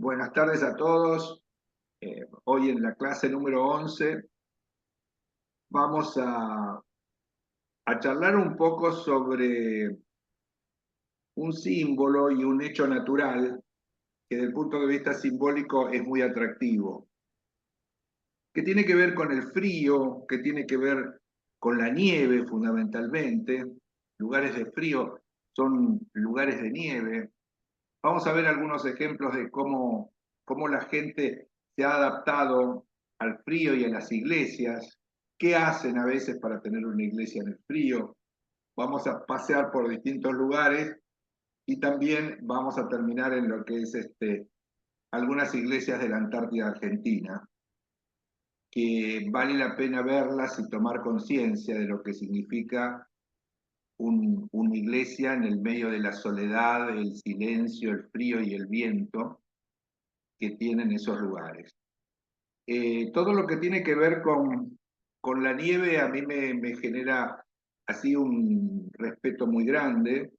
Buenas tardes a todos. Hoy en la clase número 11 vamos a charlar un poco sobre un símbolo y un hecho natural que desde el punto de vista simbólico es muy atractivo, que tiene que ver con el frío, que tiene que ver con la nieve fundamentalmente. Lugares de frío son lugares de nieve. Vamos a ver algunos ejemplos de cómo la gente se ha adaptado al frío y a las iglesias, qué hacen a veces para tener una iglesia en el frío. Vamos a pasear por distintos lugares y también vamos a terminar en lo que es algunas iglesias de la Antártida Argentina, que vale la pena verlas y tomar conciencia de lo que significa una iglesia en el medio de la soledad, el silencio, el frío y el viento que tienen esos lugares. Todo lo que tiene que ver con la nieve a mí me genera así un respeto muy grande.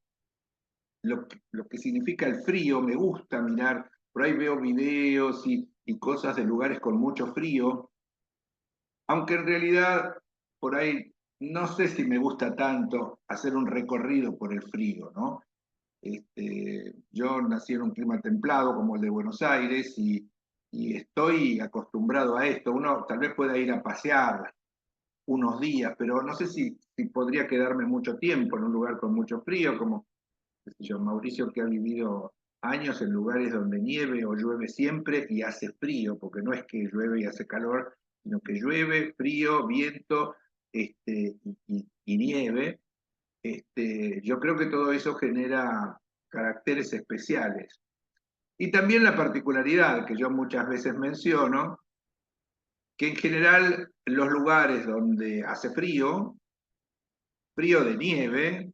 Lo que significa el frío, me gusta mirar, por ahí veo videos y cosas de lugares con mucho frío, aunque en realidad por ahí no sé si me gusta tanto hacer un recorrido por el frío, ¿no? Yo nací en un clima templado como el de Buenos Aires y estoy acostumbrado a esto. Uno tal vez pueda ir a pasear unos días, pero no sé si podría quedarme mucho tiempo en un lugar con mucho frío, como qué sé yo, Mauricio, que ha vivido años en lugares donde nieve o llueve siempre y hace frío, porque no es que llueve y hace calor, sino que llueve, frío, viento y nieve. Yo creo que todo eso genera caracteres especiales. Y también la particularidad que yo muchas veces menciono, que en general los lugares donde hace frío, frío de nieve,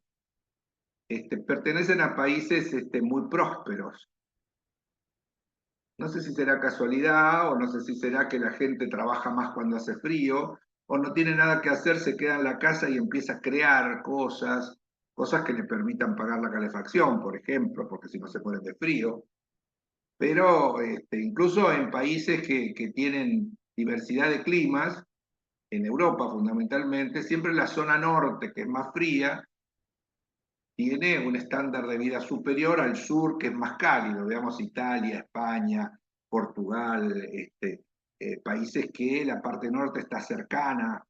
pertenecen a países muy prósperos. No sé si será casualidad o no sé si será que la gente trabaja más cuando hace frío o no tiene nada que hacer, se queda en la casa y empieza a crear cosas que le permitan pagar la calefacción, por ejemplo, porque si no se mueren de frío. Pero incluso en países que tienen diversidad de climas, en Europa fundamentalmente, siempre la zona norte, que es más fría, tiene un estándar de vida superior al sur, que es más cálido. Veamos Italia, España, Portugal, países que la parte norte está cercana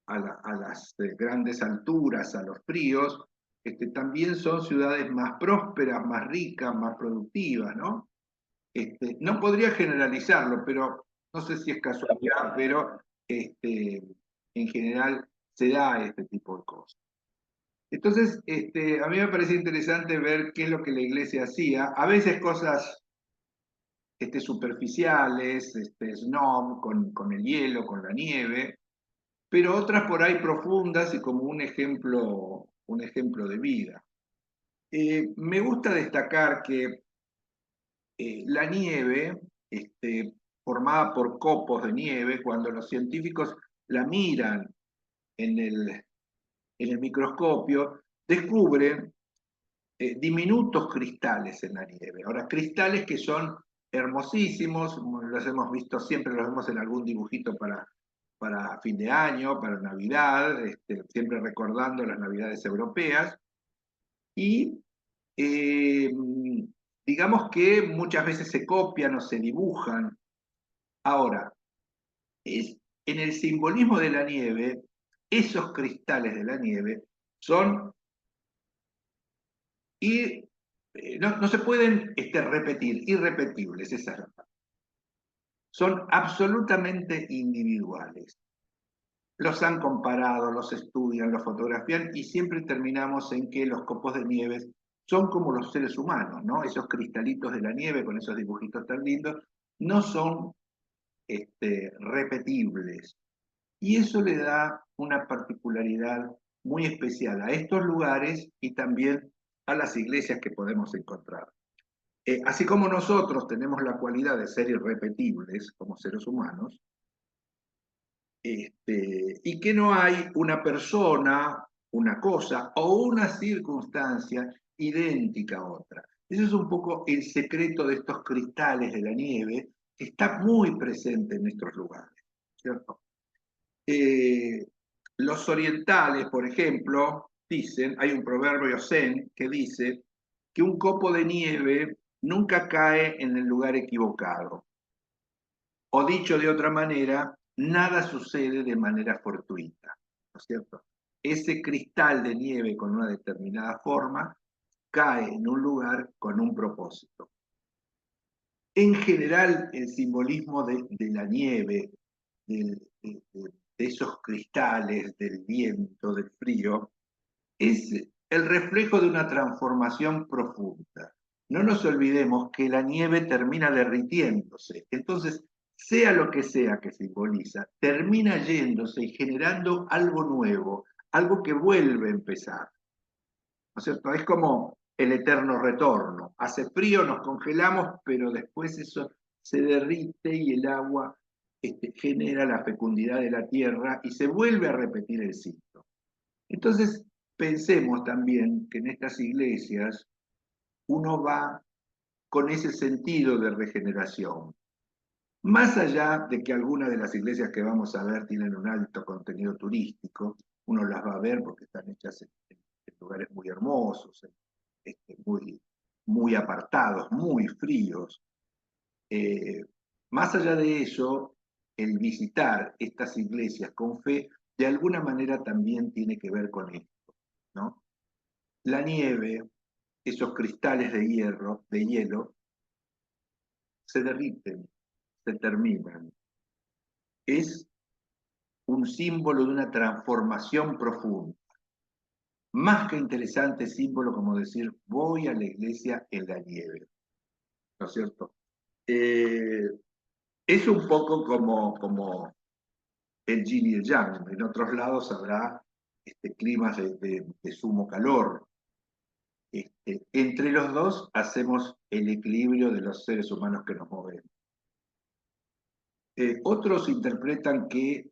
a las grandes alturas, a los fríos, también son ciudades más prósperas, más ricas, más productivas, ¿no? No podría generalizarlo, pero no sé si es casualidad, pero en general se da este tipo de cosas. Entonces, a mí me parece interesante ver qué es lo que la iglesia hacía. A veces cosas superficiales, snob, con el hielo, con la nieve, pero otras por ahí profundas y como un ejemplo de vida. Me gusta destacar que la nieve, formada por copos de nieve, cuando los científicos la miran en el microscopio, descubren diminutos cristales en la nieve. Ahora, cristales que son hermosísimos, los hemos visto siempre, los vemos en algún dibujito para fin de año, para Navidad, siempre recordando las Navidades europeas, y eh, digamos que muchas veces se copian o se dibujan. Ahora, es, en el simbolismo de la nieve, esos cristales de la nieve son y no se pueden repetir, irrepetibles, esa es la palabra. Son absolutamente individuales. Los han comparado, los estudian, los fotografían y siempre terminamos en que los copos de nieve son como los seres humanos, ¿no? Esos cristalitos de la nieve con esos dibujitos tan lindos no son repetibles. Y eso le da una particularidad muy especial a estos lugares y también a las iglesias que podemos encontrar. Así como nosotros tenemos la cualidad de ser irrepetibles como seres humanos, y que no hay una persona, una cosa o una circunstancia idéntica a otra. Eso es un poco el secreto de estos cristales de la nieve, que está muy presente en estos lugares, ¿cierto? Eh, los orientales, por ejemplo, dicen, hay un proverbio zen que dice que un copo de nieve nunca cae en el lugar equivocado. O dicho de otra manera, nada sucede de manera fortuita, ¿no es cierto? Ese cristal de nieve con una determinada forma cae en un lugar con un propósito. En general, el simbolismo de la nieve, de esos cristales, del viento, del frío, es el reflejo de una transformación profunda. No nos olvidemos que la nieve termina derritiéndose. Entonces, sea lo que sea que simboliza, termina yéndose y generando algo nuevo, algo que vuelve a empezar. ¿No es cierto? Es como el eterno retorno. Hace frío, nos congelamos, pero después eso se derrite y el agua genera la fecundidad de la tierra y se vuelve a repetir el ciclo. Entonces, pensemos también que en estas iglesias uno va con ese sentido de regeneración. Más allá de que algunas de las iglesias que vamos a ver tienen un alto contenido turístico, uno las va a ver porque están hechas en lugares muy hermosos, muy, muy apartados, muy fríos. Eh, Más allá de eso, el visitar estas iglesias con fe, de alguna manera también tiene que ver con esto, ¿no? La nieve, esos cristales de hierro, de hielo, se derriten, se terminan. Es un símbolo de una transformación profunda. Más que interesante símbolo como decir, voy a la iglesia en la nieve, ¿no es cierto? Eh, es un poco como el yin y el yang. En otros lados habrá climas de sumo calor. Entre los dos hacemos el equilibrio de los seres humanos que nos movemos. Otros interpretan que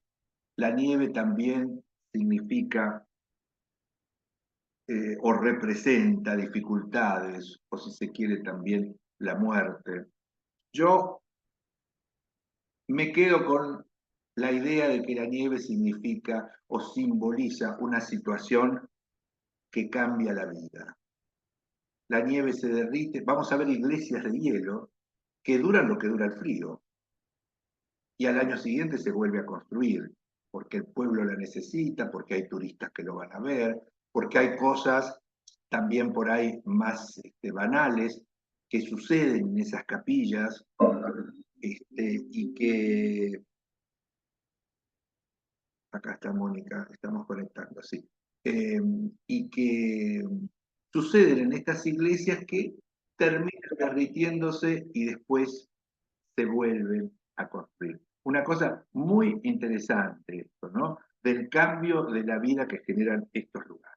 la nieve también significa o representa dificultades, o si se quiere también la muerte. Yo me quedo con la idea de que la nieve significa o simboliza una situación que cambia la vida. La nieve se derrite, vamos a ver iglesias de hielo que duran lo que dura el frío, y al año siguiente se vuelve a construir, porque el pueblo la necesita, porque hay turistas que lo van a ver, porque hay cosas también por ahí más banales que suceden en esas capillas y que, acá está Mónica, estamos conectando, sí, y que suceden en estas iglesias que terminan derritiéndose y después se vuelven a construir. Una cosa muy interesante esto, ¿no? Del cambio de la vida que generan estos lugares.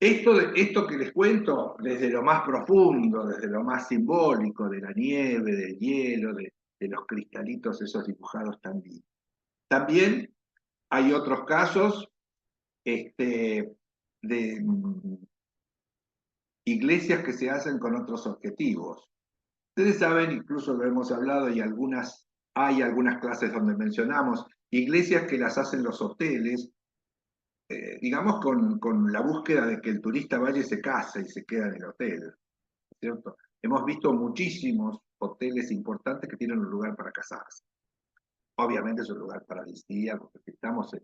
Esto que les cuento, desde lo más profundo, desde lo más simbólico, de la nieve, del hielo, de los cristalitos esos dibujados también. También hay otros casos de iglesias que se hacen con otros objetivos. Ustedes saben, incluso lo hemos hablado y hay algunas clases donde mencionamos, iglesias que las hacen los hoteles, digamos con la búsqueda de que el turista vaya y se case y se queda en el hotel, ¿cierto? Hemos visto muchísimos hoteles importantes que tienen un lugar para casarse. Obviamente es un lugar paradisíaco, porque estamos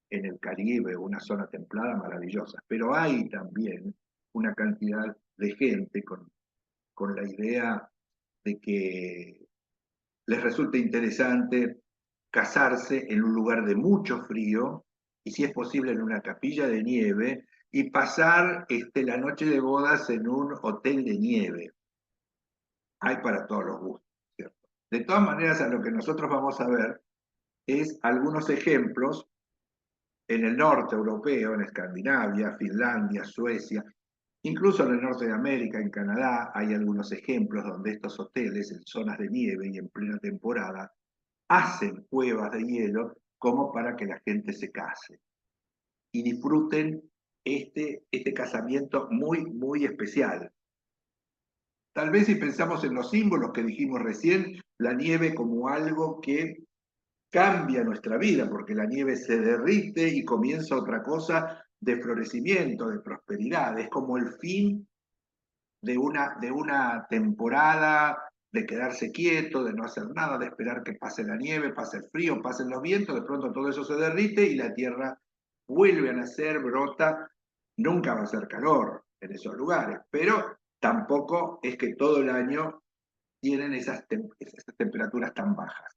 en el Caribe, una zona templada maravillosa, pero hay también una cantidad de gente con la idea de que les resulta interesante casarse en un lugar de mucho frío y si es posible en una capilla de nieve y pasar la noche de bodas en un hotel de nieve. Hay para todos los gustos, ¿cierto? De todas maneras, a lo que nosotros vamos a ver es algunos ejemplos en el norte europeo, en Escandinavia, Finlandia, Suecia, incluso en el norte de América, en Canadá, hay algunos ejemplos donde estos hoteles en zonas de nieve y en plena temporada hacen cuevas de hielo como para que la gente se case y disfruten este casamiento muy, muy especial. Tal vez si pensamos en los símbolos que dijimos recién, la nieve como algo que cambia nuestra vida, porque la nieve se derrite y comienza otra cosa de florecimiento, de prosperidad. Es como el fin de una temporada, de quedarse quieto, de no hacer nada, de esperar que pase la nieve, pase el frío, pasen los vientos, de pronto todo eso se derrite y la tierra vuelve a nacer, brota. Nunca va a ser calor en esos lugares, pero tampoco es que todo el año tienen esas temperaturas tan bajas.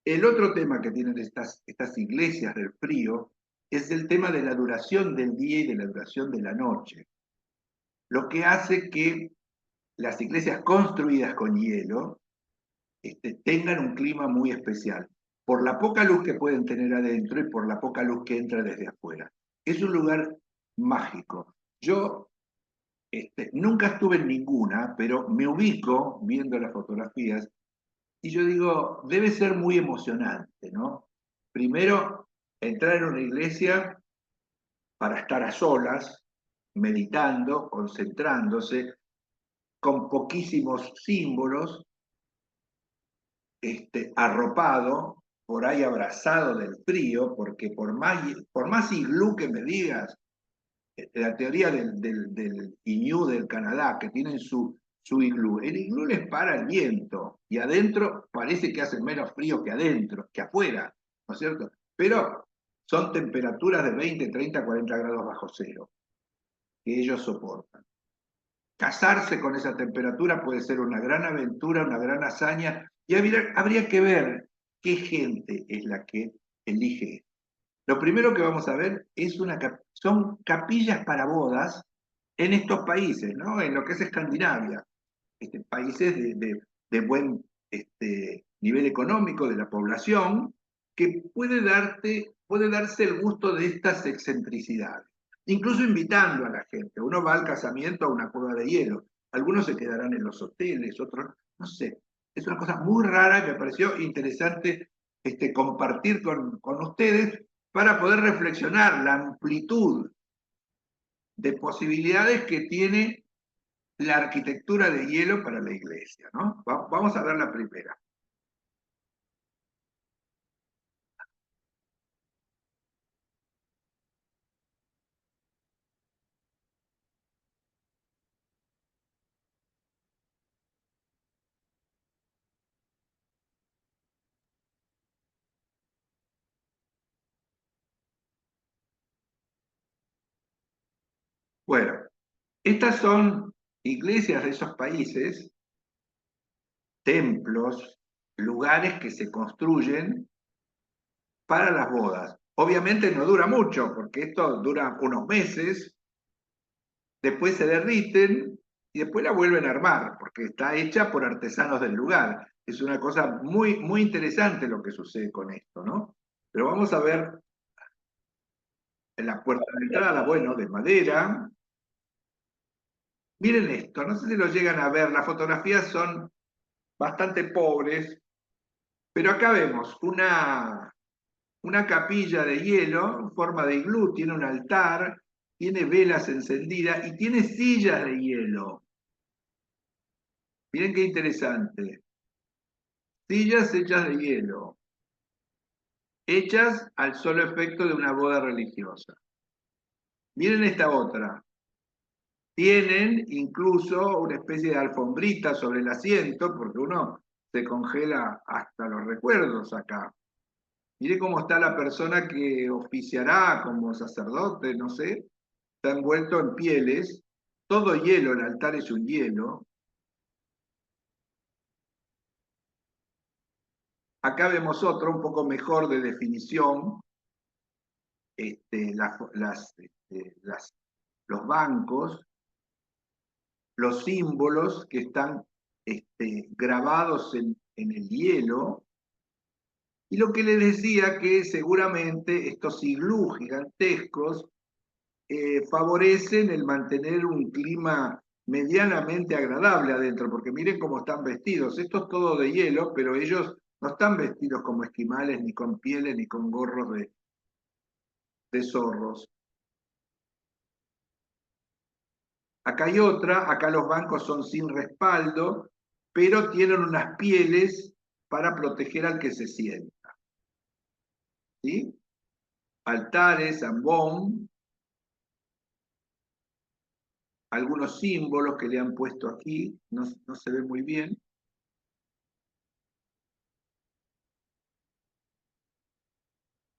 El otro tema que tienen estas iglesias del frío es el tema de la duración del día y de la duración de la noche, lo que hace que las iglesias construidas con hielo tengan un clima muy especial, por la poca luz que pueden tener adentro y por la poca luz que entra desde afuera. Es un lugar mágico. Yo nunca estuve en ninguna, pero me ubico viendo las fotografías y yo digo, debe ser muy emocionante, ¿no? Primero, entrar en una iglesia para estar a solas, meditando, concentrándose, con poquísimos símbolos, arropado, por ahí abrazado del frío, porque por más iglú que me digas, la teoría del Iñú del Canadá, que tienen su iglú, el iglú les para el viento, y adentro parece que hace menos frío que adentro, que afuera, ¿no es cierto? Pero son temperaturas de 20, 30, 40 grados bajo cero, que ellos soportan. Casarse con esa temperatura puede ser una gran aventura, una gran hazaña, y habría que ver qué gente es la que elige. Lo primero que vamos a ver son capillas para bodas en estos países, ¿no? En lo que es Escandinavia, países de buen nivel económico de la población, que puede darse el gusto de estas excentricidades. Incluso invitando a la gente. Uno va al casamiento a una cueva de hielo. Algunos se quedarán en los hoteles, otros, no sé. Es una cosa muy rara que me pareció interesante compartir con ustedes para poder reflexionar la amplitud de posibilidades que tiene la arquitectura de hielo para la iglesia, ¿no? Vamos a ver la primera. Bueno, estas son iglesias de esos países, templos, lugares que se construyen para las bodas. Obviamente no dura mucho, porque esto dura unos meses, después se derriten y después la vuelven a armar, porque está hecha por artesanos del lugar. Es una cosa muy, muy interesante lo que sucede con esto, ¿no? Pero vamos a ver en la puerta de entrada, bueno, de madera. Miren esto, no sé si lo llegan a ver, las fotografías son bastante pobres, pero acá vemos una capilla de hielo en forma de iglú, tiene un altar, tiene velas encendidas y tiene sillas de hielo. Miren qué interesante. Sillas hechas de hielo, hechas al solo efecto de una boda religiosa. Miren esta otra. Tienen incluso una especie de alfombrita sobre el asiento, porque uno se congela hasta los recuerdos acá. Mire cómo está la persona que oficiará como sacerdote, no sé, está envuelto en pieles, todo hielo, el altar es un hielo. Acá vemos otro un poco mejor de definición, los bancos, los símbolos que están grabados en el hielo, y lo que les decía que seguramente estos iglús gigantescos favorecen el mantener un clima medianamente agradable adentro, porque miren cómo están vestidos. Esto es todo de hielo, pero ellos no están vestidos como esquimales, ni con pieles, ni con gorros de zorros. Acá hay otra, acá los bancos son sin respaldo, pero tienen unas pieles para proteger al que se sienta. ¿Sí? Altares, ambón, algunos símbolos que le han puesto aquí, no se ve muy bien.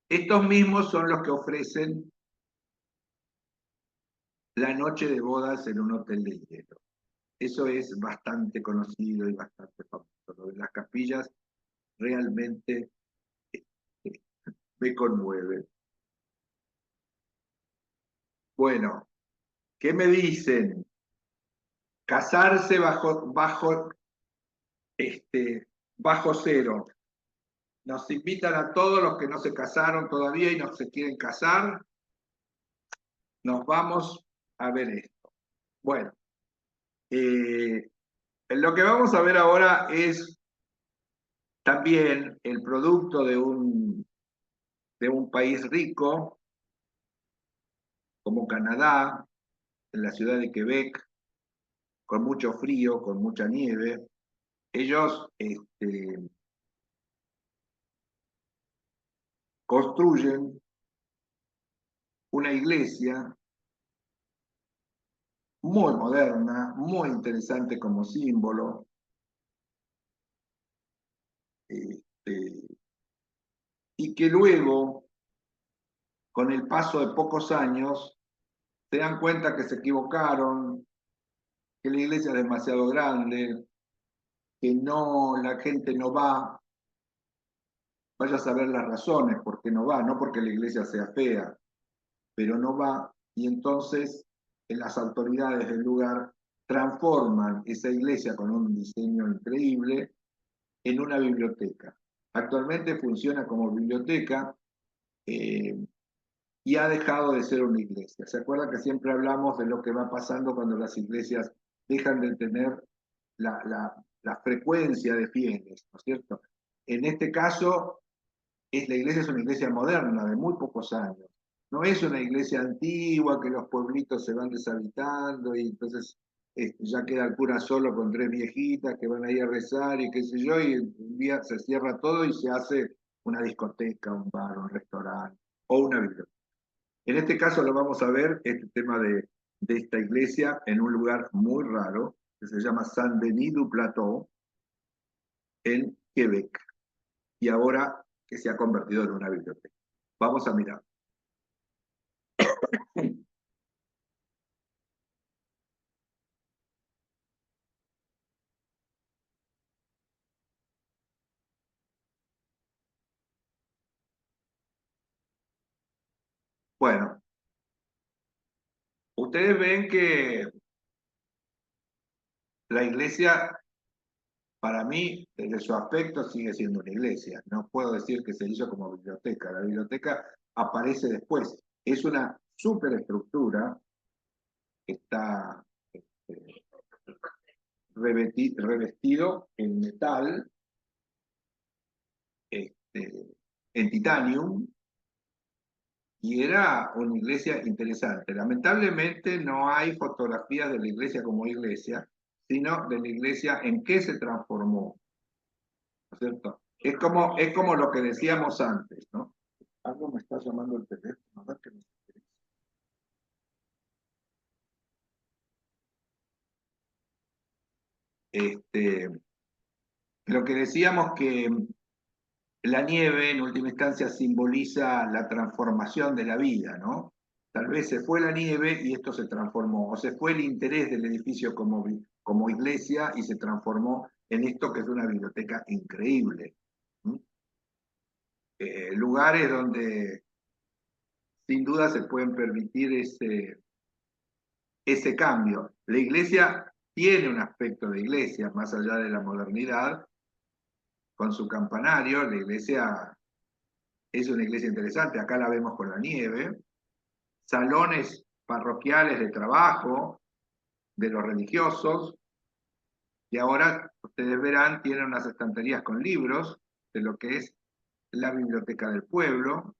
Estos mismos son los que ofrecen la noche de bodas en un hotel de hielo. Eso es bastante conocido y bastante famoso. Lo de las capillas realmente me conmueve. Bueno, ¿qué me dicen? Casarse bajo cero. Nos invitan a todos los que no se casaron todavía y no se quieren casar. Nos vamos a ver esto. Bueno, lo que vamos a ver ahora es también el producto de un país rico como Canadá, en la ciudad de Quebec, con mucho frío, con mucha nieve. Ellos construyen una iglesia muy moderna, muy interesante como símbolo, este, y que luego, con el paso de pocos años, se dan cuenta que se equivocaron, que la iglesia es demasiado grande, que no, la gente no va, vaya a saber las razones por qué no va, no porque la iglesia sea fea, pero no va, y entonces las autoridades del lugar transforman esa iglesia con un diseño increíble en una biblioteca. Actualmente funciona como biblioteca eh, y ha dejado de ser una iglesia. ¿Se acuerdan que siempre hablamos de lo que va pasando cuando las iglesias dejan de tener la frecuencia de fieles, ¿no es cierto? En este caso, la iglesia es una iglesia moderna, de muy pocos años. No es una iglesia antigua que los pueblitos se van deshabitando y entonces ya queda el cura solo con tres viejitas que van ahí a rezar y qué sé yo, y un día se cierra todo y se hace una discoteca, un bar, un restaurante o una biblioteca. En este caso lo vamos a ver, este tema de esta iglesia, en un lugar muy raro, que se llama Saint-Denis-du-Plateau, en Quebec, y ahora que se ha convertido en una biblioteca. Vamos a mirar. Bueno, ustedes ven que la iglesia, para mí, desde su aspecto, sigue siendo una iglesia. No puedo decir que se hizo como biblioteca. La biblioteca aparece después. Es una superestructura que está este, revestido en metal, este, en titanium, y era una iglesia interesante. Lamentablemente no hay fotografías de la iglesia como iglesia, sino de la iglesia en qué se transformó, ¿no es cierto? Es como lo que decíamos antes, ¿no? Algo me está llamando el teléfono, ¿no? Este, lo que decíamos que la nieve en última instancia simboliza la transformación de la vida, ¿no? Tal vez se fue la nieve y esto se transformó, o se fue el interés del edificio como iglesia y se transformó en esto que es una biblioteca increíble. ¿Mm? Lugares donde sin duda se pueden permitir ese cambio. La iglesia tiene un aspecto de iglesia, más allá de la modernidad, con su campanario, la iglesia es una iglesia interesante, acá la vemos con la nieve, salones parroquiales de trabajo de los religiosos, y ahora ustedes verán, tienen unas estanterías con libros de lo que es la biblioteca del pueblo.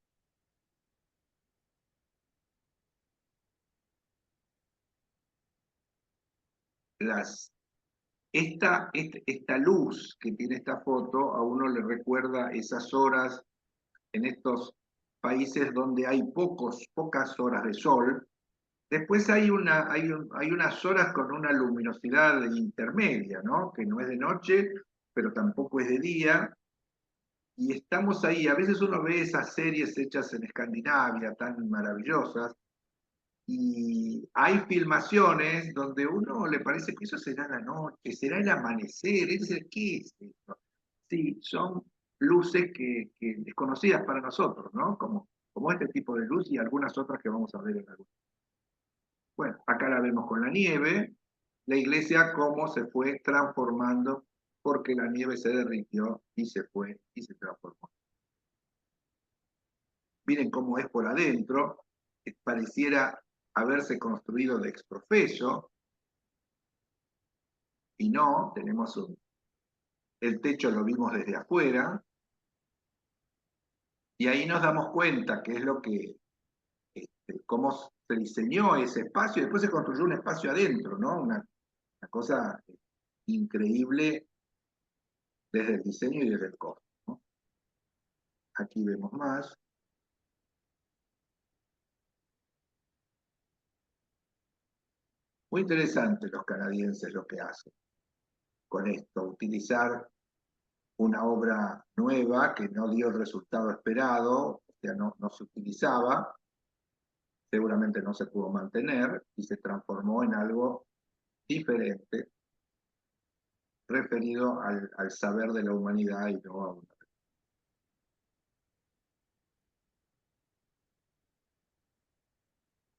esta luz que tiene esta foto a uno le recuerda esas horas en estos países donde hay pocas horas de sol. Después hay unas horas con una luminosidad intermedia, ¿no? Que no es de noche, pero tampoco es de día. Y estamos ahí. A veces uno ve esas series hechas en Escandinavia, tan maravillosas, y hay filmaciones donde uno le parece que eso será la noche, será el amanecer. Es decir, ¿qué es esto? Sí, son luces que desconocidas para nosotros, ¿no? Como este tipo de luz y algunas otras que vamos a ver en algún. Bueno, acá la vemos con la nieve, la iglesia cómo se fue transformando porque la nieve se derritió y se fue y se transformó. Miren cómo es por adentro, pareciera haberse construido de exprofeso, y no, el techo lo vimos desde afuera, y ahí nos damos cuenta que es cómo se diseñó ese espacio, y después se construyó un espacio adentro, ¿no? Una cosa increíble desde el diseño y desde el costo, ¿no? Aquí vemos más. Muy interesante los canadienses lo que hacen con esto, utilizar una obra nueva que no dio el resultado esperado, o sea, no se utilizaba, seguramente no se pudo mantener y se transformó en algo diferente, referido al saber de la humanidad y no a una.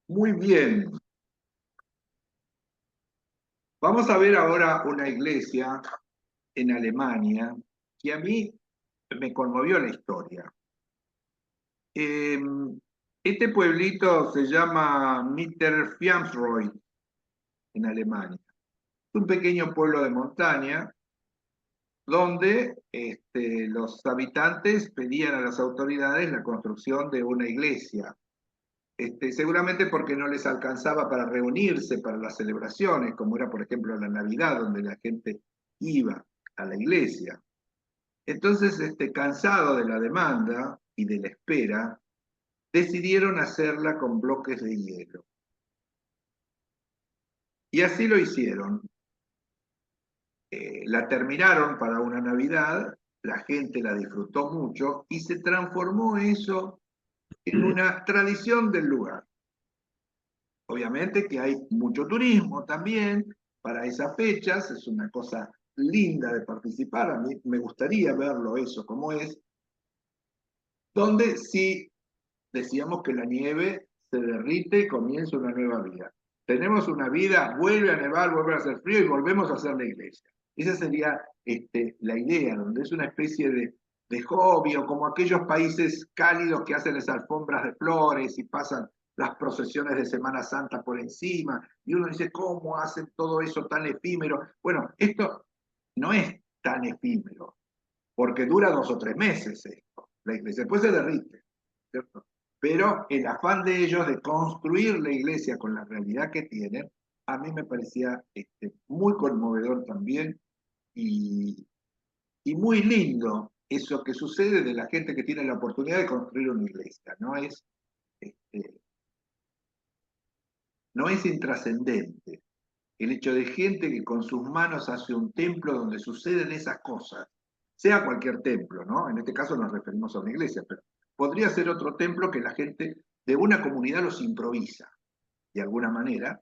Muy bien, vamos a ver ahora una iglesia en Alemania que a mí me conmovió la historia. Eh, este pueblito se llama Mittelfiamsreuth en Alemania. Es un pequeño pueblo de montaña donde los habitantes pedían a las autoridades la construcción de una iglesia. Seguramente porque no les alcanzaba para reunirse para las celebraciones, como era por ejemplo la Navidad, donde la gente iba a la iglesia. Entonces, cansado de la demanda y de la espera, decidieron hacerla con bloques de hielo. Y así lo hicieron. La terminaron para una Navidad, la gente la disfrutó mucho y se transformó eso en una tradición del lugar. Obviamente que hay mucho turismo también para esas fechas, es una cosa linda de participar, a mí me gustaría verlo eso como es, donde sí decíamos que la nieve se derrite y comienza una nueva vida. Tenemos una vida, vuelve a nevar, vuelve a hacer frío y volvemos a hacer la iglesia. Esa sería la idea, donde es una especie de hobby, o como aquellos países cálidos que hacen las alfombras de flores y pasan las procesiones de Semana Santa por encima, y uno dice, ¿cómo hacen todo eso tan efímero? Bueno, esto no es tan efímero, porque dura 2 o 3 meses esto, la iglesia, después se derrite, ¿cierto? Pero el afán de ellos de construir la iglesia con la realidad que tienen, a mí me parecía muy conmovedor también y, y muy lindo eso que sucede de la gente que tiene la oportunidad de construir una iglesia. Este, no es intrascendente el hecho de gente que con sus manos hace un templo donde suceden esas cosas, sea cualquier templo, ¿no? En este caso nos referimos a una iglesia, pero podría ser otro templo que la gente de una comunidad los improvisa, de alguna manera,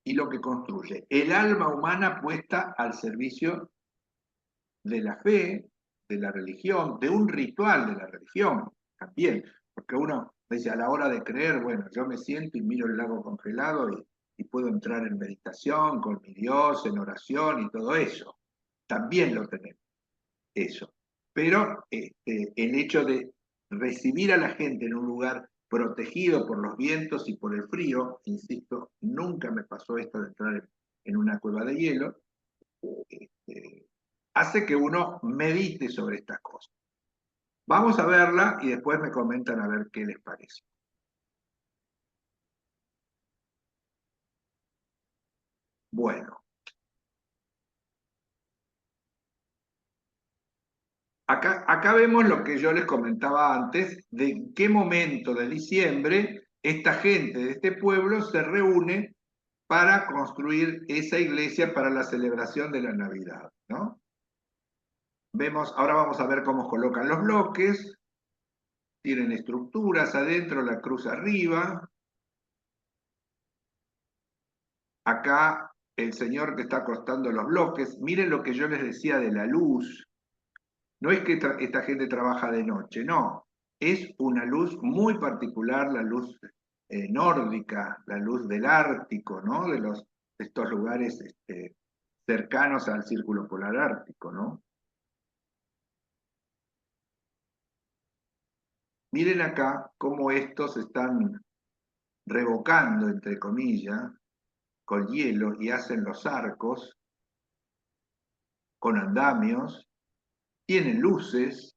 y lo que construye. El alma humana puesta al servicio de la fe, de la religión, de un ritual de la religión también, porque uno dice a la hora de creer, bueno, yo me siento y miro el lago congelado y puedo entrar en meditación con mi Dios, en oración y todo eso. También lo tenemos, eso. Pero el hecho de recibir a la gente en un lugar protegido por los vientos y por el frío, insisto, nunca me pasó esto de entrar en una cueva de hielo, este, hace que uno medite sobre estas cosas. Vamos a verla y después me comentan a ver qué les parece. Bueno, Acá vemos lo que yo les comentaba antes, de en qué momento de diciembre esta gente de este pueblo se reúne para construir esa iglesia para la celebración de la Navidad, ¿no? Ahora vamos a ver cómo colocan los bloques, tienen estructuras adentro, la cruz arriba. Acá el señor que está acostando los bloques, miren lo que yo les decía de la luz. No es que esta gente trabaja de noche, no. Es una luz muy particular, la luz nórdica, la luz del Ártico, ¿no? De estos lugares cercanos al círculo polar ártico, ¿no? Miren acá cómo estos están revocando, entre comillas, con hielo y hacen los arcos con andamios, tienen luces.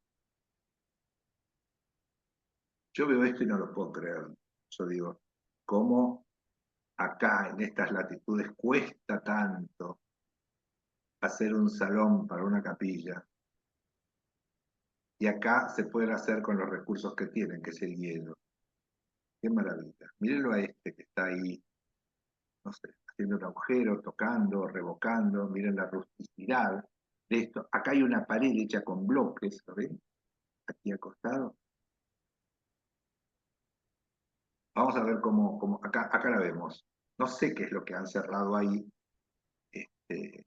Yo veo esto y no lo puedo creer. Yo digo, ¿cómo acá en estas latitudes cuesta tanto hacer un salón para una capilla? Y acá se puede hacer con los recursos que tienen, que es el hielo. Qué maravilla. Mírenlo a este que está ahí, no sé, haciendo un agujero, tocando, revocando. Miren la rusticidad de esto. Acá hay una pared hecha con bloques, ¿lo ven? Aquí acostado. Vamos a ver acá la vemos. No sé qué es lo que han cerrado ahí, este,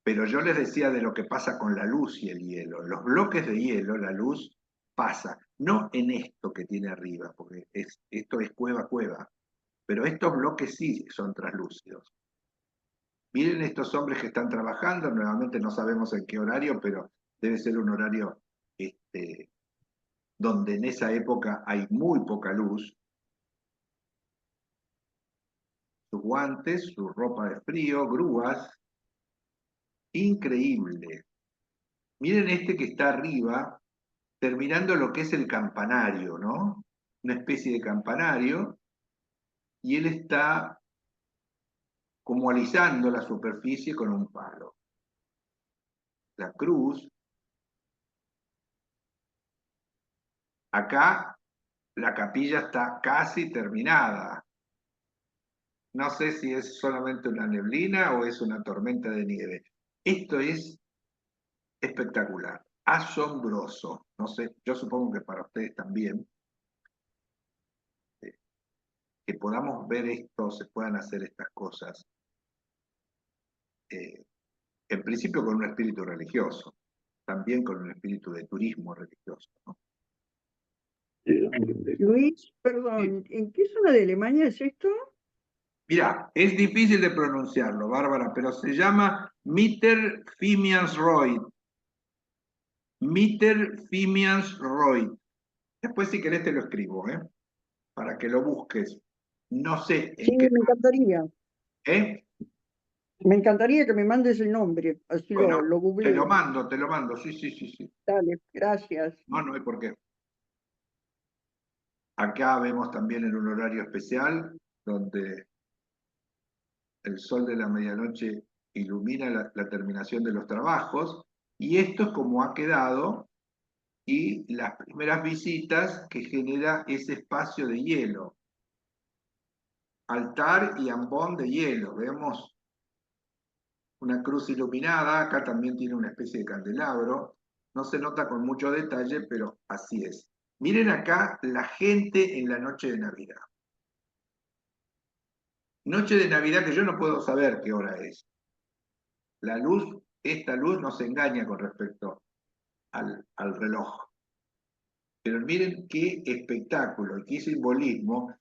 pero yo les decía de lo que pasa con la luz y el hielo. Los bloques de hielo, la luz pasa, no en esto que tiene arriba, porque esto es cueva a cueva, pero estos bloques sí son translúcidos. Miren estos hombres que están trabajando, nuevamente no sabemos en qué horario, pero debe ser un horario donde en esa época hay muy poca luz. Sus guantes, su ropa de frío, grúas, increíble. Miren este que está arriba, terminando lo que es el campanario, ¿no? Una especie de campanario, y él está como alisando la superficie con un palo. La cruz, acá la capilla está casi terminada. No sé si es solamente una neblina o es una tormenta de nieve. Esto es espectacular, asombroso. No sé, yo supongo que para ustedes también, eh, que podamos ver esto, se puedan hacer estas cosas, eh, en principio con un espíritu religioso, también con un espíritu de turismo religioso, ¿no? Luis, Sí. perdón, ¿en qué zona de Alemania es esto? Mirá, es difícil de pronunciarlo, Bárbara, pero se llama Mittelfiemensreuth. Mittelfiemensreuth. Después, si querés, te lo escribo, ¿eh? Para que lo busques. No sé Sí, en qué. me encantaría. ¿Eh? Me encantaría que me mandes el nombre, así Bueno, lo googleo. te lo mando, sí, sí, sí, sí. Dale, gracias. No, no hay por qué. Acá vemos también en un horario especial, donde el sol de la medianoche ilumina la terminación de los trabajos, y esto es como ha quedado, y las primeras visitas que genera ese espacio de hielo, altar y ambón de hielo. Vemos una cruz iluminada, acá también tiene una especie de candelabro, no se nota con mucho detalle, pero así es. Miren acá la gente en la noche de Navidad. Noche de Navidad que yo no puedo saber qué hora es. La luz, esta luz nos engaña con respecto al reloj. Pero miren qué espectáculo, qué simbolismo,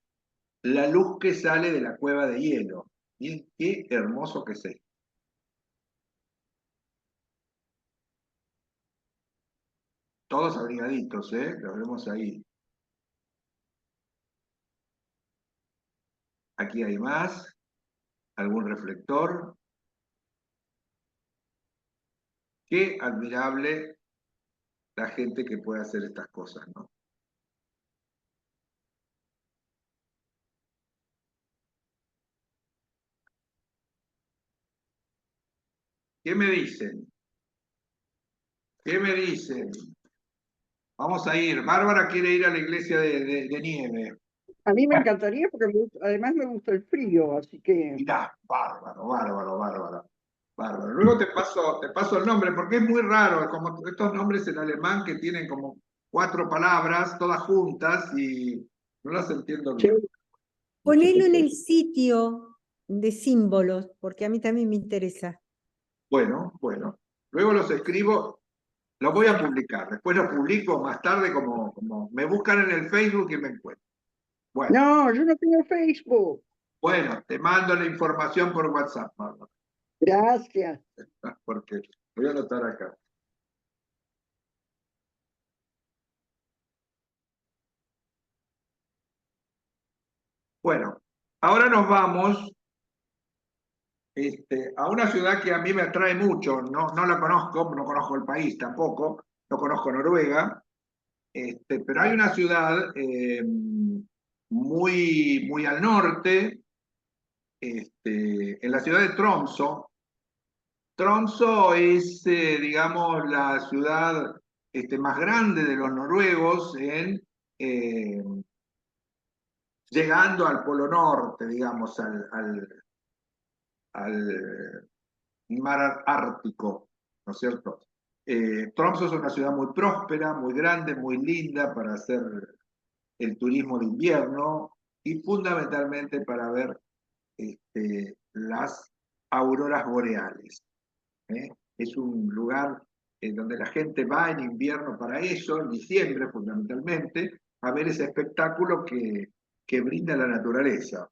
la luz que sale de la cueva de hielo. Miren qué hermoso que es esto. Todos abrigaditos, ¿eh? Los vemos ahí. Aquí hay más, algún reflector. Qué admirable la gente que puede hacer estas cosas, ¿no? ¿Qué me dicen? ¿Qué me dicen? Vamos a ir. Bárbara quiere ir a la iglesia de nieve. A mí me Bueno, encantaría porque además me gusta el frío, así que mirá, bárbaro, bárbaro, bárbaro. Bárbaro. Luego te paso el nombre, porque es muy raro, como estos nombres en alemán que tienen como 4 palabras, todas juntas, y no las entiendo sí, bien. Ponelo en el sitio de símbolos, porque a mí también me interesa. Bueno, bueno. Luego los escribo, los voy a publicar. Después los publico más tarde como me buscan en el Facebook y me encuentran. Bueno, no, yo no tengo Facebook. bueno, te mando la información por WhatsApp, Bárbara, Gracias. porque voy a anotar acá. Bueno, ahora nos vamos a una ciudad que a mí me atrae mucho, no la conozco, no conozco el país tampoco, no conozco Noruega, pero hay una ciudad muy al norte, en la ciudad de Tromsø. Tromsø es, digamos, la ciudad más grande de los noruegos eh, llegando al Polo Norte, digamos, al mar Ártico, ¿no es cierto? Tromsø es una ciudad muy próspera, muy grande, muy linda para hacer el turismo de invierno y fundamentalmente para ver las auroras boreales. ¿eh? Es un lugar en donde la gente va en invierno para eso, en diciembre fundamentalmente, a ver ese espectáculo que brinda la naturaleza,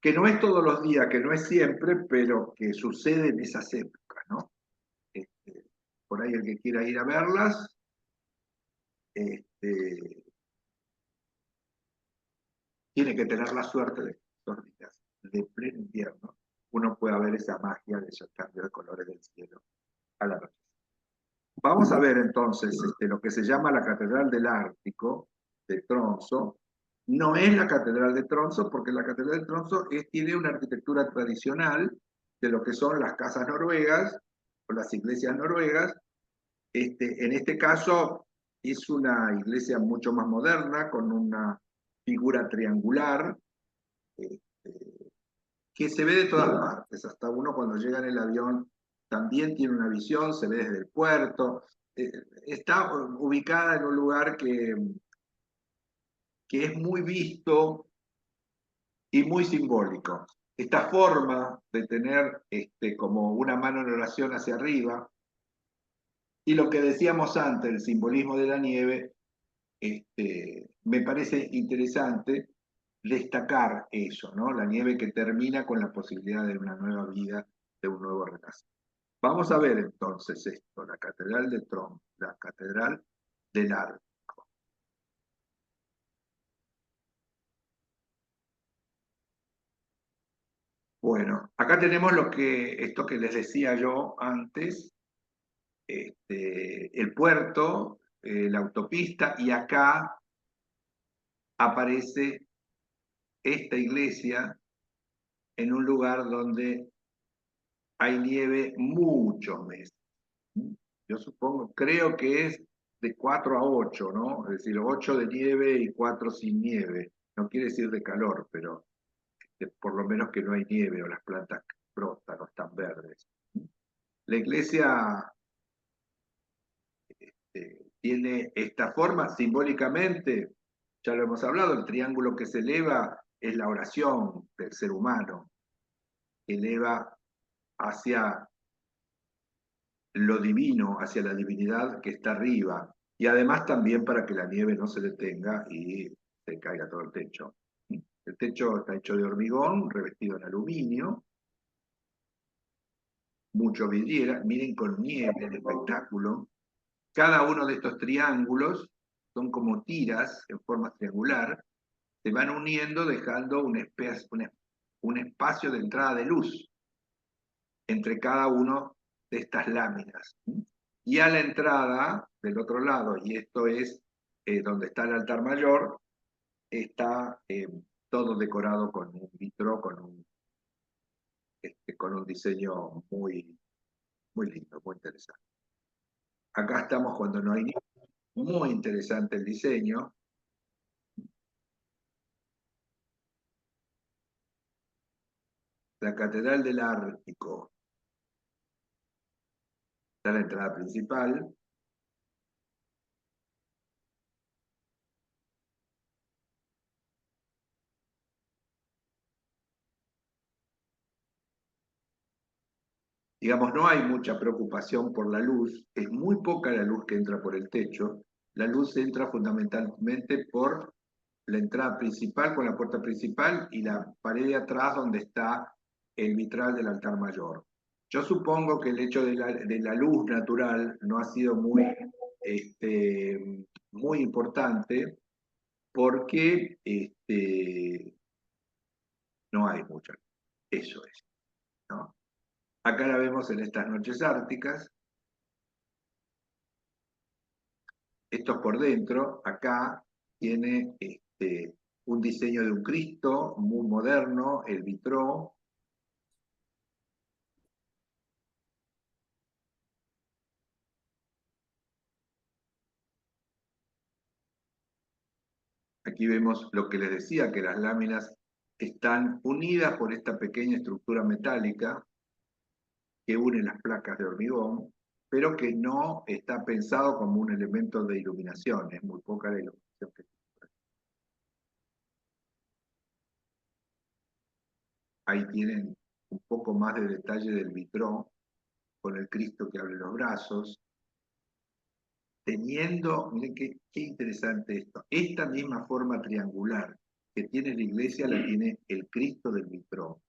que no es todos los días, que no es siempre, pero que sucede en esas épocas, ¿no? Este, por ahí el que quiera ir a verlas, este, tiene que tener la suerte de que estos días de pleno invierno uno pueda ver esa magia de esos cambios de colores del cielo a la noche. Vamos a ver entonces lo que se llama la Catedral del Ártico de Tromsø. No es la Catedral de Tromsø, porque la Catedral de Tromsø tiene una arquitectura tradicional de lo que son las casas noruegas o las iglesias noruegas. En este caso es una iglesia mucho más moderna, con una figura triangular, este, que se ve de todas partes. Hasta uno cuando llega en el avión también tiene una visión, se ve desde el puerto. Está ubicada en un lugar que es muy visto y muy simbólico. Esta forma de tener como una mano en oración hacia arriba y lo que decíamos antes, el simbolismo de la nieve, me parece interesante destacar eso, ¿no? La nieve que termina con la posibilidad de una nueva vida, de un nuevo renacer. Vamos a ver entonces esto, la Catedral de Tromsø, la Catedral del Ártico. Bueno, acá tenemos esto que les decía yo antes, el puerto, la autopista, y acá aparece esta iglesia en un lugar donde hay nieve muchos meses. Yo supongo, creo que es de 4 a 8, ¿no? Es decir, 8 de nieve y 4 sin nieve. No quiere decir de calor, pero por lo menos que no hay nieve o las plantas brotan, no están verdes. La iglesia tiene esta forma simbólicamente, ya lo hemos hablado, el triángulo que se eleva es la oración del ser humano, que eleva hacia lo divino, hacia la divinidad que está arriba, y además también para que la nieve no se detenga y se caiga todo el techo. El techo está hecho de hormigón, revestido en aluminio, mucho vidriera, miren con nieve el espectáculo. Cada uno de estos triángulos son como tiras en forma triangular, se van uniendo dejando un espacio de entrada de luz entre cada uno de estas láminas. Y a la entrada del otro lado, y esto es donde está el altar mayor, está todo decorado con un vitro, con un diseño muy lindo, muy interesante. Acá estamos cuando no hay nieve. Muy interesante el diseño. La Catedral del Ártico. Está la entrada principal. Digamos, no hay mucha preocupación por la luz, es muy poca la luz que entra por el techo, la luz entra fundamentalmente por la entrada principal con la puerta principal y la pared de atrás donde está el vitral del altar mayor. Yo supongo que el hecho de la luz natural no ha sido muy importante porque no hay mucha luz, eso es, ¿no? Acá la vemos en estas noches árticas. Esto es por dentro. Acá tiene un diseño de un Cristo muy moderno, el vitró. Aquí vemos lo que les decía, que las láminas están unidas por esta pequeña estructura metálica que une las placas de hormigón, pero que no está pensado como un elemento de iluminación, es muy poca la iluminación que tiene. Ahí tienen un poco más de detalle del vitró, con el Cristo que abre los brazos, teniendo, miren qué interesante esto, esta misma forma triangular que tiene la iglesia la tiene el Cristo del vitró,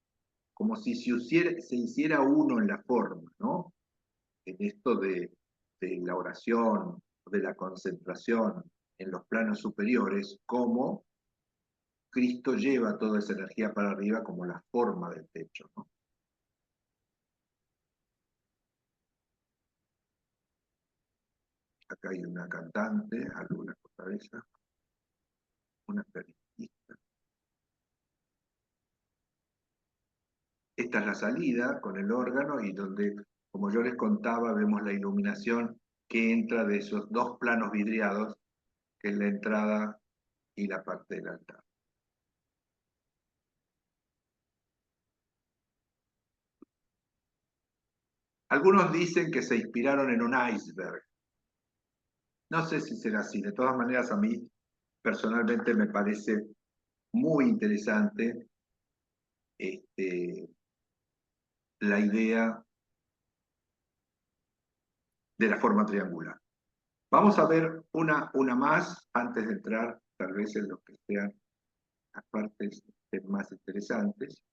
como si se hiciera uno en la forma, ¿no? En esto de la oración, de la concentración en los planos superiores, como Cristo lleva toda esa energía para arriba como la forma del techo, ¿no? Acá hay una cantante, alguna cosa de esa, una periodista. Esta es la salida con el órgano y donde, como yo les contaba, vemos la iluminación que entra de esos dos planos vidriados, que es la entrada y la parte del altar. Algunos dicen que se inspiraron en un iceberg. No sé si será así. De todas maneras, a mí personalmente me parece muy interesante la idea de la forma triangular. Vamos a ver una más antes de entrar tal vez en lo que sean las partes más interesantes.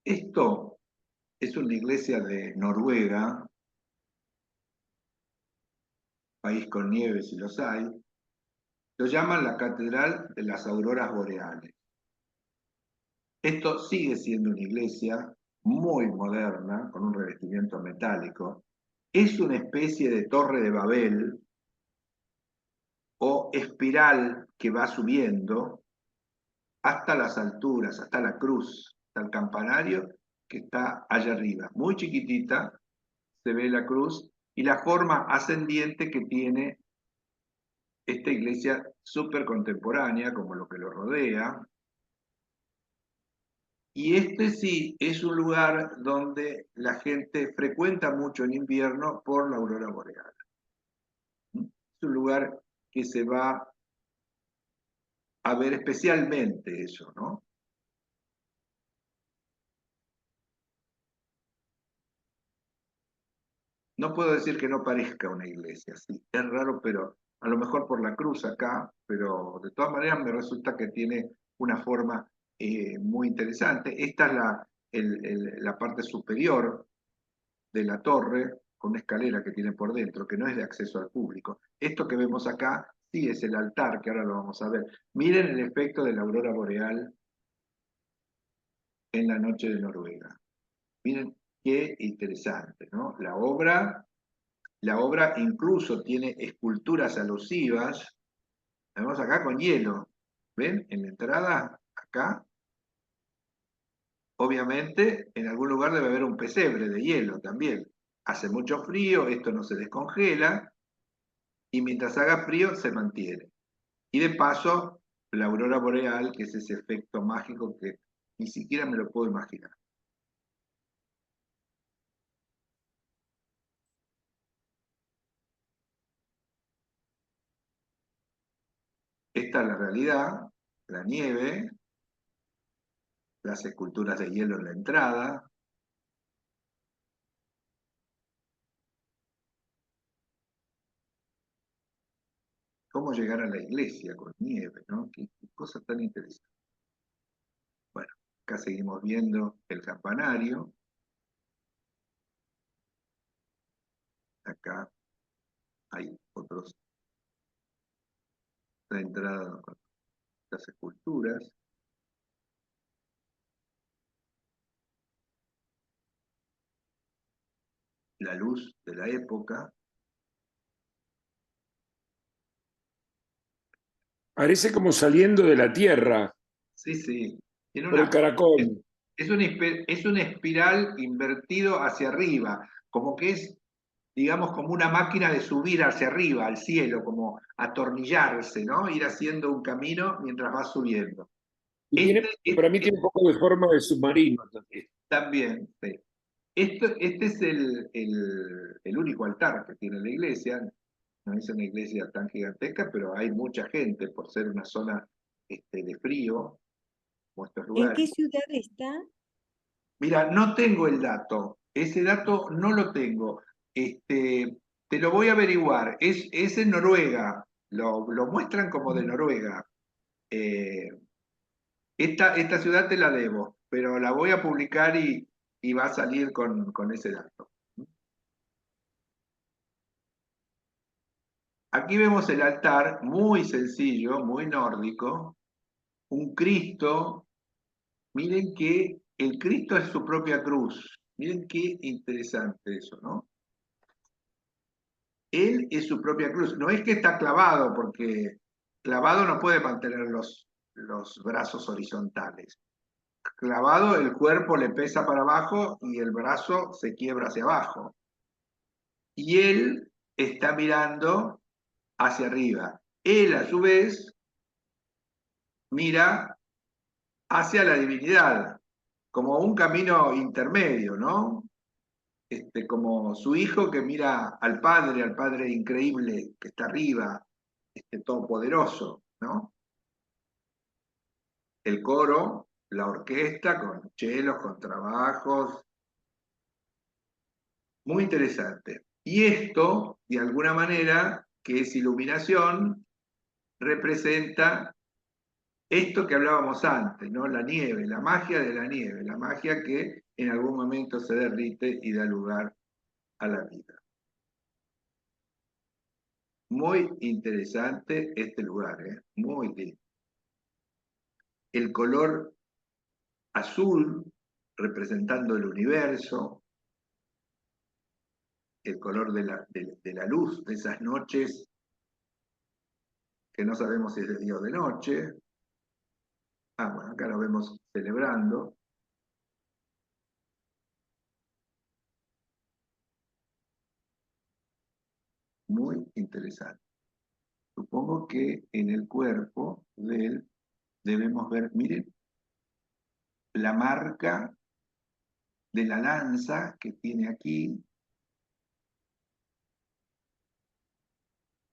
Esto es una iglesia de Noruega, país con nieve si los hay. Lo llaman la Catedral de las Auroras Boreales. Esto sigue siendo una iglesia muy moderna, con un revestimiento metálico. Es una especie de torre de Babel o espiral que va subiendo hasta las alturas, hasta la cruz, hasta el campanario que está allá arriba. Muy chiquitita se ve la cruz y la forma ascendiente que tiene esta iglesia súper contemporánea, como lo que lo rodea. Y este sí es un lugar donde la gente frecuenta mucho en invierno por la aurora boreal. Es un lugar que se va a ver especialmente eso, ¿no? No puedo decir que no parezca una iglesia, sí, es raro, pero a lo mejor por la cruz acá, pero de todas maneras me resulta que tiene una forma muy interesante. Esta es la parte superior de la torre, con una escalera que tiene por dentro, que no es de acceso al público. Esto que vemos acá sí es el altar, que ahora lo vamos a ver. Miren el efecto de la aurora boreal en la noche de Noruega. Miren qué interesante, ¿no? La obra incluso tiene esculturas alusivas. La vemos acá con hielo. ¿Ven? En la entrada, acá, obviamente, en algún lugar debe haber un pesebre de hielo también. Hace mucho frío, esto no se descongela, y mientras haga frío se mantiene. Y de paso, la aurora boreal, que es ese efecto mágico que ni siquiera me lo puedo imaginar. Esta es la realidad, la nieve, las esculturas de hielo en la entrada. ¿Cómo llegar a la iglesia con nieve, no? Qué cosa tan interesante. Bueno, acá seguimos viendo el campanario. Acá hay otra entrada con las esculturas. La luz de la época. Parece como saliendo de la tierra, Sí, sí. Tiene por el caracol. es una espiral invertido hacia arriba, como que es, digamos, como una máquina de subir hacia arriba, al cielo, como atornillarse, ¿no? Ir haciendo un camino mientras va subiendo. Y para mí tiene un poco de forma de submarino también. También, sí. Este es el único altar que tiene la iglesia. No es una iglesia tan gigantesca, pero hay mucha gente por ser una zona de frío, como estos ¿En qué lugares. ciudad está? Mira, no tengo el dato, ese dato no lo tengo. Te lo voy a averiguar. Es en Noruega, lo muestran como de Noruega. Eh, esta ciudad te la debo, pero la voy a publicar y va a salir con ese dato. Aquí vemos el altar, muy sencillo, muy nórdico, un Cristo. Miren que el Cristo es su propia cruz. Miren qué interesante eso, ¿no? Él es su propia cruz. No es que está clavado, porque clavado no puede mantener los brazos horizontales. Clavado, el cuerpo le pesa para abajo y el brazo se quiebra hacia abajo. Y él está mirando hacia arriba. Él, a su vez, mira hacia la divinidad, como un camino intermedio, ¿no? Como su hijo que mira al Padre increíble que está arriba, todopoderoso, ¿no? El coro, la orquesta con chelos, con trabajos, muy interesante. Y esto, de alguna manera, que es iluminación, representa esto que hablábamos antes, ¿no? La nieve, la magia de la nieve, la magia que en algún momento se derrite y da lugar a la vida. Muy interesante este lugar, muy lindo. El color azul representando el universo, el color de la luz de esas noches que no sabemos si es de día o de noche. Bueno, acá lo vemos celebrando. Muy interesante. Supongo que en el cuerpo de él debemos ver, miren, la marca de la lanza que tiene aquí.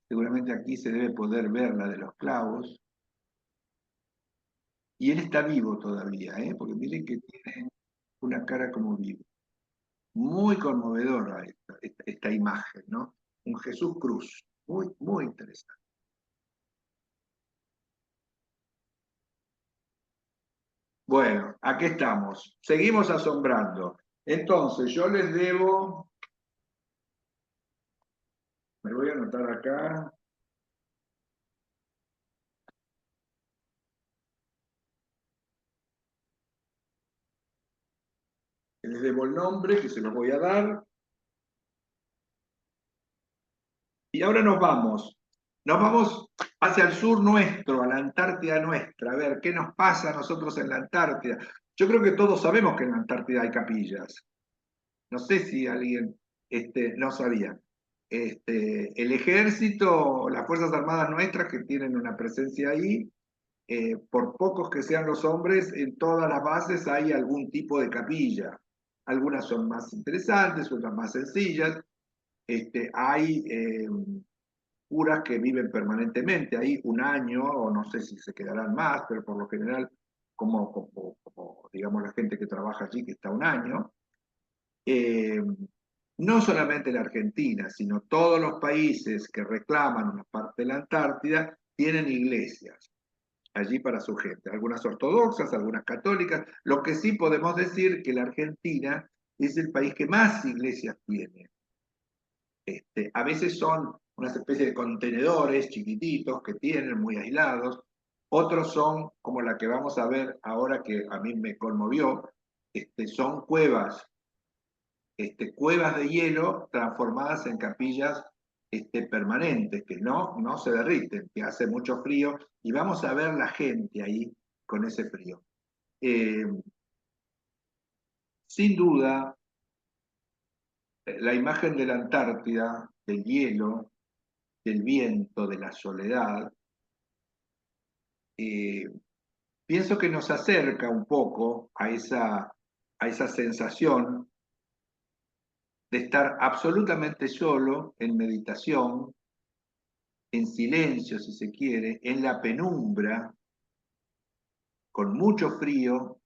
Seguramente aquí se debe poder ver la de los clavos. Y él está vivo todavía, porque miren que tiene una cara como vivo. Muy conmovedora esta imagen, ¿no? Un Jesús cruz, muy, muy interesante. Bueno, aquí estamos, seguimos asombrando. Entonces, yo les debo, me voy a anotar acá, les debo el nombre, que se los voy a dar. Y ahora nos vamos hacia el sur nuestro, a la Antártida nuestra, a ver qué nos pasa a nosotros en la Antártida. Yo creo que todos sabemos que en la Antártida hay capillas. No sé si alguien no sabía. El ejército, las Fuerzas Armadas nuestras que tienen una presencia ahí, por pocos que sean los hombres, en todas las bases hay algún tipo de capilla. Algunas son más interesantes, otras más sencillas. Hay curas que viven permanentemente ahí un año, o no sé si se quedarán más, pero por lo general, como digamos la gente que trabaja allí, que está un año. No solamente la Argentina, sino todos los países que reclaman una parte de la Antártida tienen iglesias allí para su gente, algunas ortodoxas, algunas católicas. Lo que sí podemos decir que la Argentina es el país que más iglesias tiene. A veces son unas especies de contenedores chiquititos que tienen, muy aislados. Otros son, como la que vamos a ver ahora que a mí me conmovió, son cuevas, cuevas de hielo transformadas en capillas permanentes, que no se derriten, que hace mucho frío, y vamos a ver la gente ahí con ese frío. Sin duda, la imagen de la Antártida, del hielo, del viento, de la soledad, pienso que nos acerca un poco a esa sensación de estar absolutamente solo en meditación, en silencio, si se quiere, en la penumbra, con mucho frío.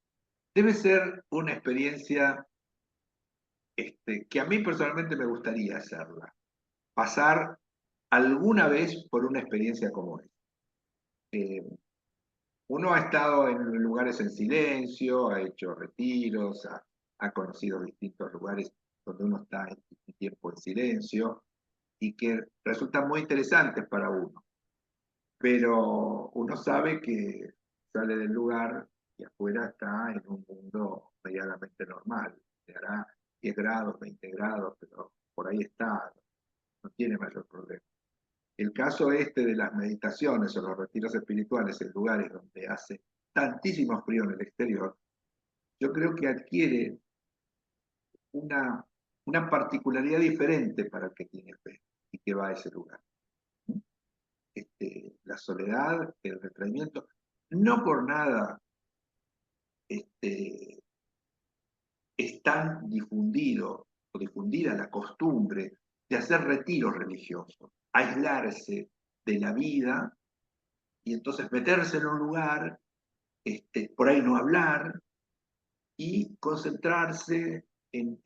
Debe ser una experiencia que a mí personalmente me gustaría hacerla, pasar alguna vez por una experiencia como esta. Uno ha estado en lugares en silencio, ha hecho retiros, ha conocido distintos lugares donde uno está en tiempo en silencio y que resultan muy interesantes para uno. Pero uno sabe que sale del lugar y afuera está en un mundo medianamente normal. Le hará 10 grados, 20 grados, pero por ahí está, no tiene mayor problema. El caso de las meditaciones o los retiros espirituales en lugares donde hace tantísimo frío en el exterior, yo creo que adquiere una, una particularidad diferente para el que tiene fe y que va a ese lugar. La soledad, el retraimiento, no por nada es tan difundido o difundida la costumbre de hacer retiros religiosos, aislarse de la vida y entonces meterse en un lugar, por ahí no hablar y concentrarse en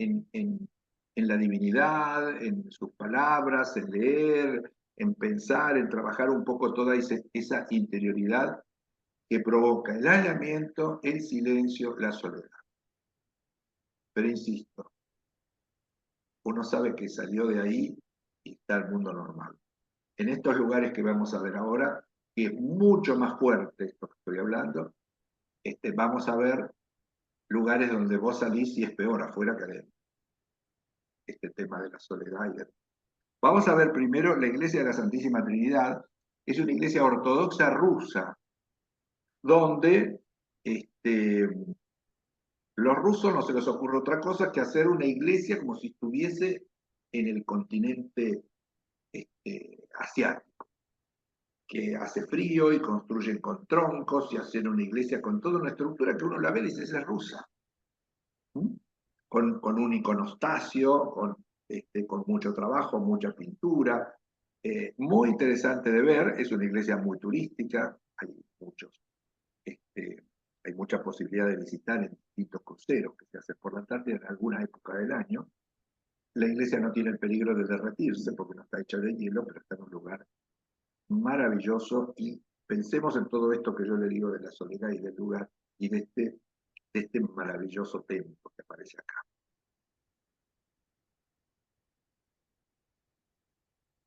la divinidad, en sus palabras, en leer, en pensar, en trabajar un poco toda esa interioridad que provoca el aislamiento, el silencio, la soledad. Pero insisto, uno sabe que salió de ahí y está el mundo normal. En estos lugares que vamos a ver ahora, que es mucho más fuerte esto que estoy hablando, vamos a ver lugares donde vos salís y es peor afuera que adentro. Este tema de la soledad. Vamos a ver primero la iglesia de la Santísima Trinidad. Es una iglesia ortodoxa rusa, donde los rusos no se les ocurre otra cosa que hacer una iglesia como si estuviese en el continente asiático, que hace frío y construyen con troncos y hacen una iglesia con toda una estructura que uno la ve y dice, esa es rusa. Con un iconostasio, con mucho trabajo, mucha pintura. Muy interesante de ver, es una iglesia muy turística, hay mucha posibilidad de visitar en distintos cruceros que se hacen por la Antártida en alguna época del año. La iglesia no tiene el peligro de derretirse porque no está hecha de hielo, pero está en un lugar maravilloso y pensemos en todo esto que yo le digo de la soledad y del lugar y de este maravilloso templo que aparece acá.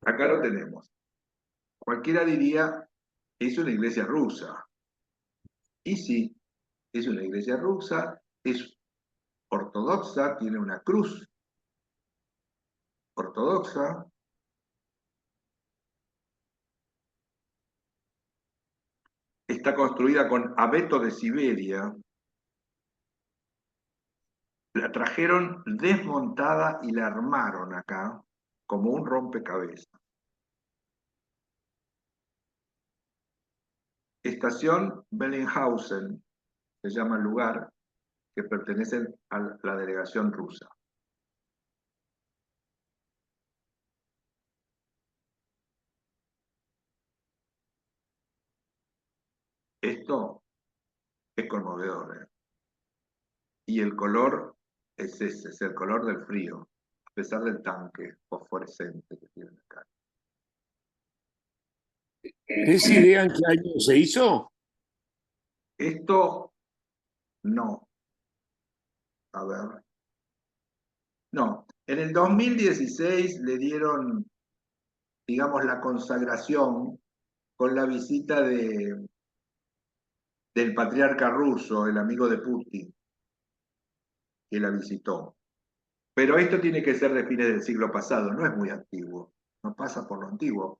Acá lo tenemos. Cualquiera diría, es una iglesia rusa. Y sí, es una iglesia rusa, es ortodoxa, tiene una cruz ortodoxa. Está construida con abeto de Siberia, la trajeron desmontada y la armaron acá como un rompecabezas. Estación Bellinghausen, se llama el lugar, que pertenece a la delegación rusa. Esto es conmovedor, ¿eh? Y el color es ese, es el color del frío, a pesar del tanque fosforescente que tiene acá. ¿Tienes idea en qué año se hizo? Esto no, a ver, no. En el 2016 le dieron, digamos, la consagración con la visita del patriarca ruso, el amigo de Putin, que la visitó. Pero esto tiene que ser de fines del siglo pasado, no es muy antiguo, no pasa por lo antiguo.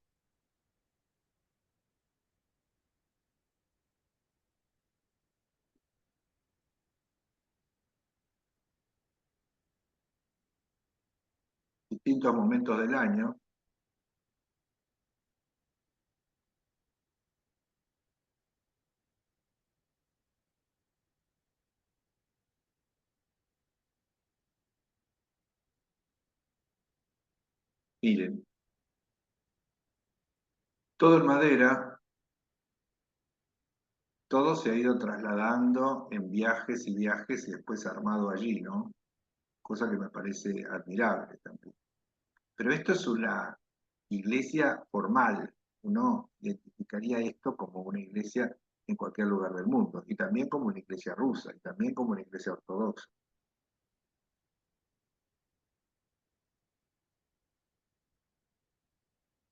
Distintos momentos del año. Miren, todo en madera, todo se ha ido trasladando en viajes y viajes y después armado allí, ¿no? Cosa que me parece admirable también. Pero esto es una iglesia formal, uno identificaría esto como una iglesia en cualquier lugar del mundo, y también como una iglesia rusa, y también como una iglesia ortodoxa.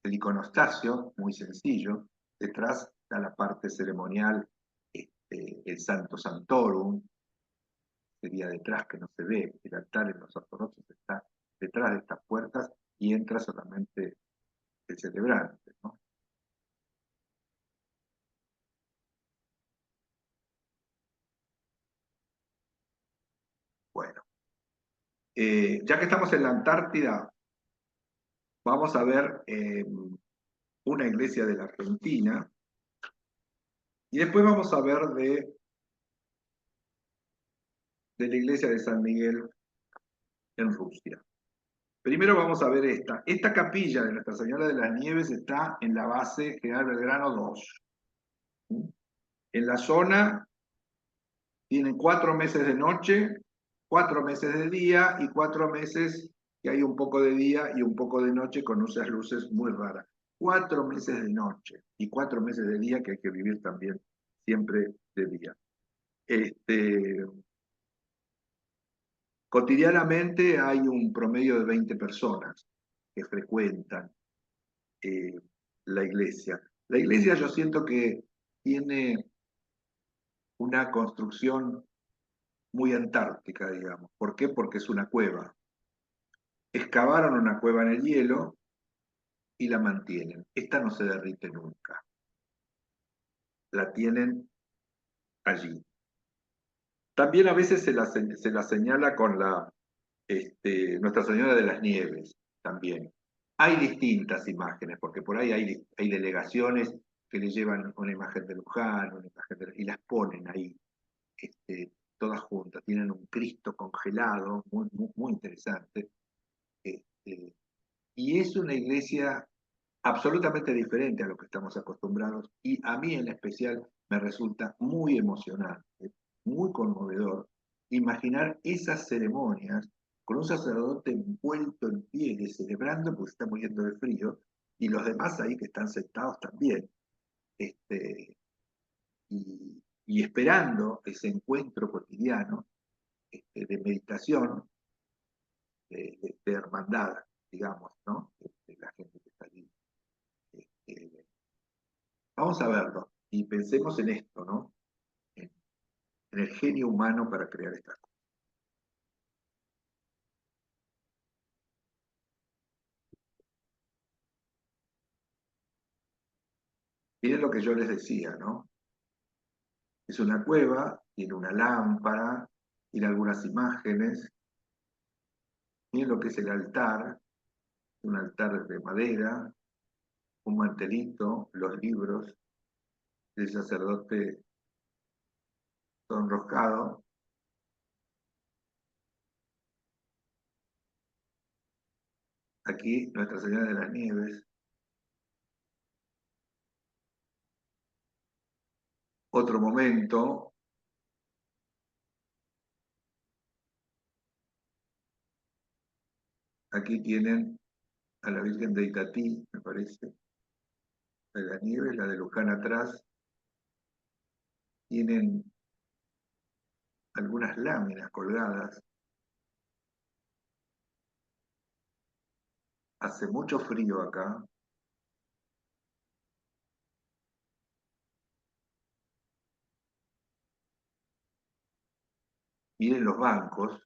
El iconostasio, muy sencillo, detrás está la parte ceremonial, el Santo Santorum, sería detrás que no se ve, el altar en los ortodoxos está detrás de estas puertas y entra solamente el celebrante, ¿no? Bueno, ya que estamos en la Antártida, vamos a ver una iglesia de la Argentina y después vamos a ver de la iglesia de San Miguel en Rusia. Primero vamos a ver esta. Esta capilla de Nuestra Señora de las Nieves está en la base General Belgrano 2. En la zona tienen 4 meses de noche, 4 meses de día y 4 meses que hay un poco de día y un poco de noche con esas luces muy raras. 4 meses de noche y 4 meses de día que hay que vivir también siempre de día. Cotidianamente hay un promedio de 20 personas que frecuentan la iglesia. La iglesia yo siento que tiene una construcción muy antártica, digamos. ¿Por qué? Porque es una cueva. Excavaron una cueva en el hielo y la mantienen. Esta no se derrite nunca. La tienen allí. También a veces se la señala con Nuestra Señora de las Nieves, también. Hay distintas imágenes, porque por ahí hay delegaciones que le llevan una imagen de Luján, y las ponen ahí, todas juntas. Tienen un Cristo congelado, muy, muy, muy interesante. Y es una iglesia absolutamente diferente a lo que estamos acostumbrados, y a mí en especial me resulta muy emocionante, muy conmovedor, imaginar esas ceremonias con un sacerdote envuelto en pieles, celebrando porque se está muriendo de frío, y los demás ahí que están sentados también, y esperando ese encuentro cotidiano de meditación, de hermandad, digamos, ¿no? De la gente que está allí. Vamos a verlo y pensemos en esto, ¿no? En el genio humano para crear estas cosas. Miren lo que yo les decía, ¿no? Es una cueva, tiene una lámpara, tiene algunas imágenes, Miren lo que es el altar, un altar de madera, un mantelito, los libros, el sacerdote sonroscado. Aquí Nuestra Señora de las Nieves. Otro momento, aquí tienen a la Virgen de Itatí, me parece, de las Nieves, la de Luján atrás. Tienen algunas láminas colgadas. Hace mucho frío acá. Miren los bancos.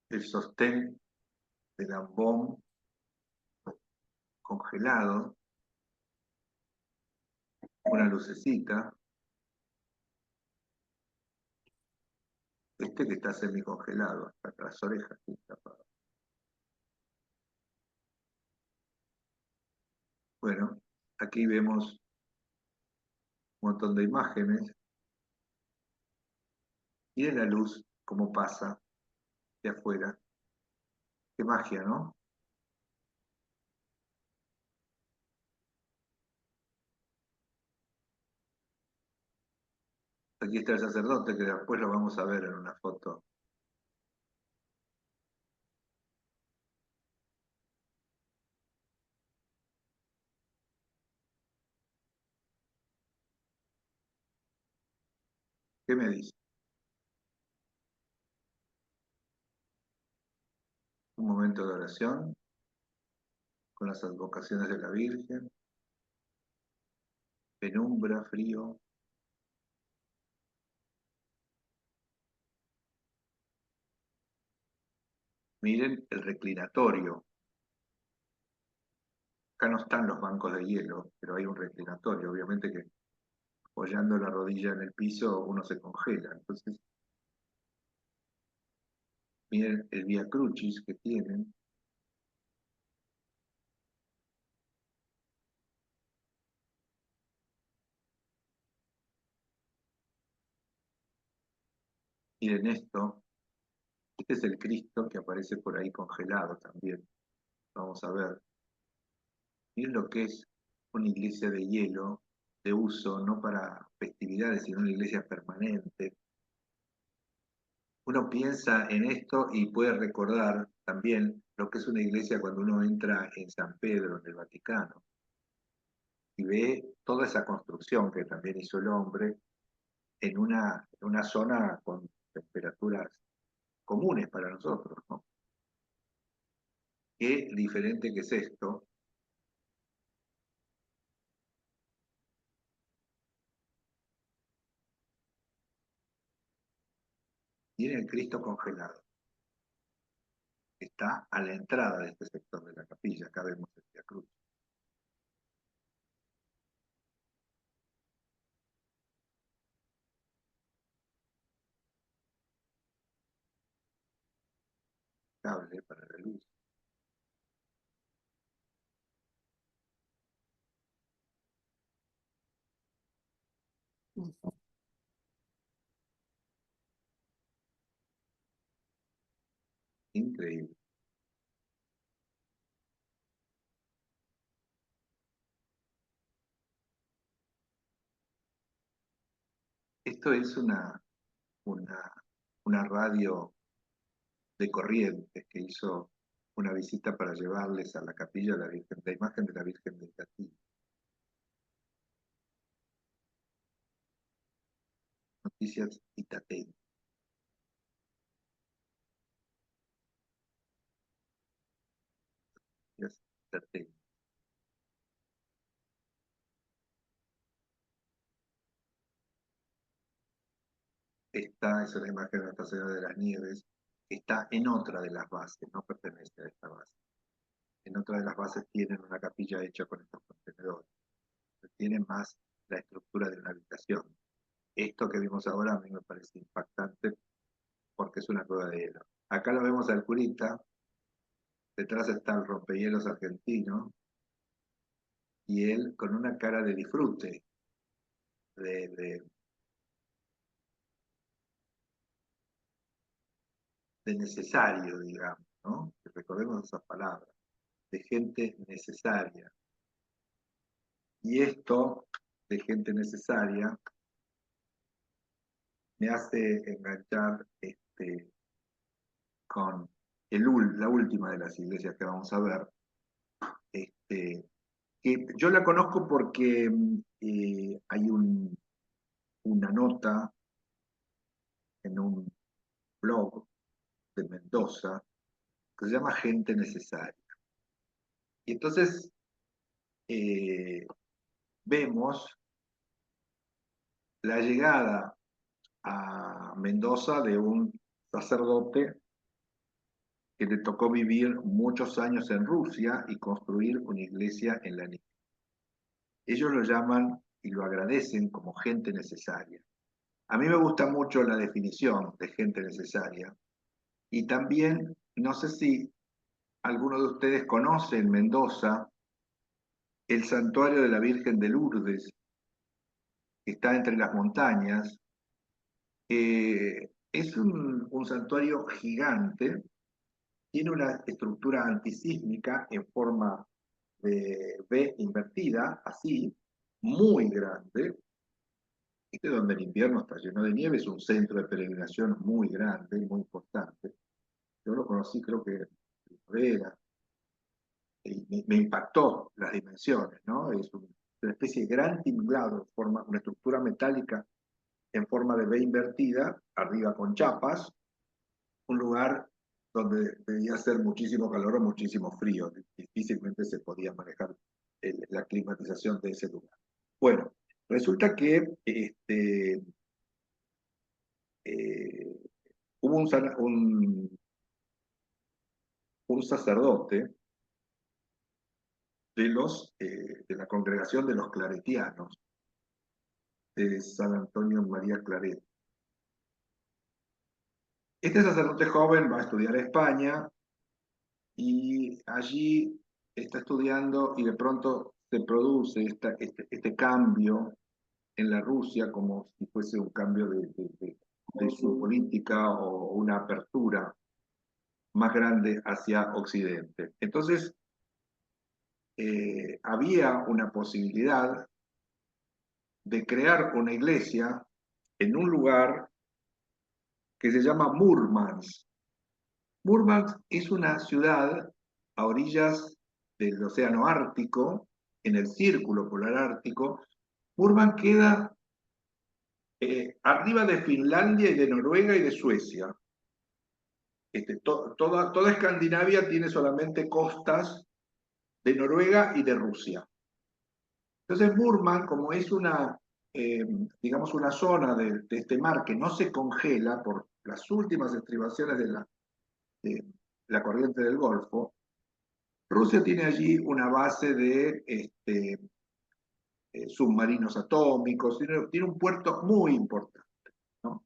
El sostén del ambón congelado. Una lucecita. Este que está semicongelado, hasta las orejas. Sí, tapado. Bueno, aquí vemos un montón de imágenes. Miren la luz, cómo pasa de afuera. Qué magia, ¿no? Aquí está el sacerdote, que después lo vamos a ver en una foto. ¿Qué me dice? Un momento de oración con las advocaciones de la Virgen. Penumbra, frío. Miren el reclinatorio. Acá no están los bancos de hielo, pero hay un reclinatorio. Obviamente que apoyando la rodilla en el piso uno se congela. Entonces, miren el Vía Crucis que tienen. Miren esto. Este es el Cristo que aparece por ahí congelado también. Vamos a ver. Miren lo que es una iglesia de hielo, de uso, no para festividades, sino una iglesia permanente. Uno piensa en esto y puede recordar también lo que es una iglesia cuando uno entra en San Pedro, en el Vaticano, y ve toda esa construcción que también hizo el hombre en una zona con temperaturas comunes para nosotros, ¿no? Qué diferente que es esto. Miren el Cristo congelado. Está a la entrada de este sector de la capilla. Acá vemos el Vía Cruz. Cable para la luz. Increíble. Esto es una, una radio de Corrientes que hizo una visita para llevarles a la capilla la Virgen, la imagen de la Virgen de Itatí. Noticias Itatén. Noticias Itatén. Esta es una imagen de Nuestra Señora de las Nieves, que está en otra de las bases, no pertenece a esta base. En otra de las bases tienen una capilla hecha con estos contenedores. Tienen más la estructura de una habitación. esto que vimos ahora a mí me parece impactante porque es una prueba de hielo. Acá lo vemos al curita, detrás está el rompehielos argentino, y él con una cara de disfrute, de necesario, digamos, ¿no? Recordemos esas palabras, de gente necesaria. Y esto de gente necesaria me hace enganchar con la última de las iglesias que vamos a ver, que yo la conozco porque hay una nota en un blog de Mendoza que se llama Gente Necesaria. Y entonces vemos la llegada a Mendoza de un sacerdote que le tocó vivir muchos años en Rusia y construir una iglesia en la nieve. Ellos lo llaman y lo agradecen como gente necesaria. A mí me gusta mucho la definición de gente necesaria y también, no sé si alguno de ustedes conoce en Mendoza el santuario de la Virgen de Lourdes, que está entre las montañas. Es un santuario gigante, tiene una estructura antisísmica en forma de V invertida, así, muy grande, donde el invierno está lleno de nieve, es un centro de peregrinación muy grande y muy importante. Yo lo conocí creo que en primavera, y me impactó las dimensiones, ¿no? Es una especie de gran tinglado, una estructura metálica en forma de V invertida, arriba con chapas, un lugar donde debía hacer muchísimo calor o muchísimo frío, difícilmente se podía manejar la climatización de ese lugar. Bueno, resulta que hubo un sacerdote de la congregación de los claretianos, de San Antonio María Claret. Este sacerdote joven va a estudiar a España y allí está estudiando y de pronto se produce este cambio en la Rusia como si fuese un cambio de su política o una apertura más grande hacia Occidente. Entonces, había una posibilidad de crear una iglesia en un lugar que se llama Murmansk. Murmansk es una ciudad a orillas del Océano Ártico, en el Círculo Polar Ártico. Murmansk queda arriba de Finlandia y de Noruega y de Suecia. Toda Escandinavia tiene solamente costas de Noruega y de Rusia. Entonces Murmansk, como es digamos, una zona de este mar que no se congela por las últimas estribaciones de la corriente del Golfo, Rusia tiene allí una base de submarinos atómicos, tiene un puerto muy importante, ¿no?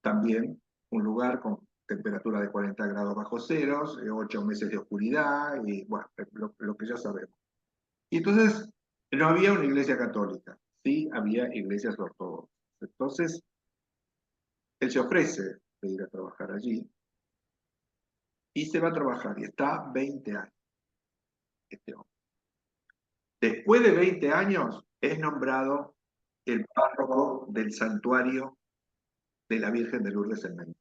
También un lugar con temperatura de 40 grados bajo ceros, 8 meses de oscuridad, y bueno, lo que ya sabemos. Y entonces no había una iglesia católica, sí había iglesias ortodoxas. Entonces, él se ofrece de ir a trabajar allí, y se va a trabajar, y está 20 años, este hombre. Después de 20 años, es nombrado el párroco del santuario de la Virgen de Lourdes en Mendoza.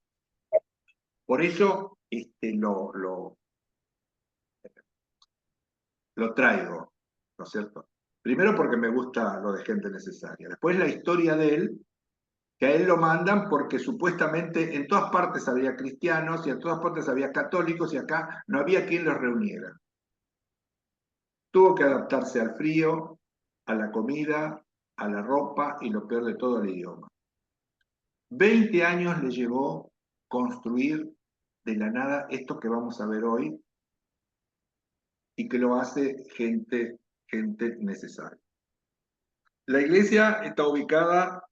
Por eso lo traigo, ¿no es cierto? Primero porque me gusta lo de gente necesaria. Después la historia de él, que a él lo mandan porque supuestamente en todas partes había cristianos y en todas partes había católicos y acá no había quien los reuniera. Tuvo que adaptarse al frío, a la comida, a la ropa y lo peor de todo, al idioma. 20 años le llevó construir de la nada esto que vamos a ver hoy y que lo hace gente necesaria. La iglesia está ubicada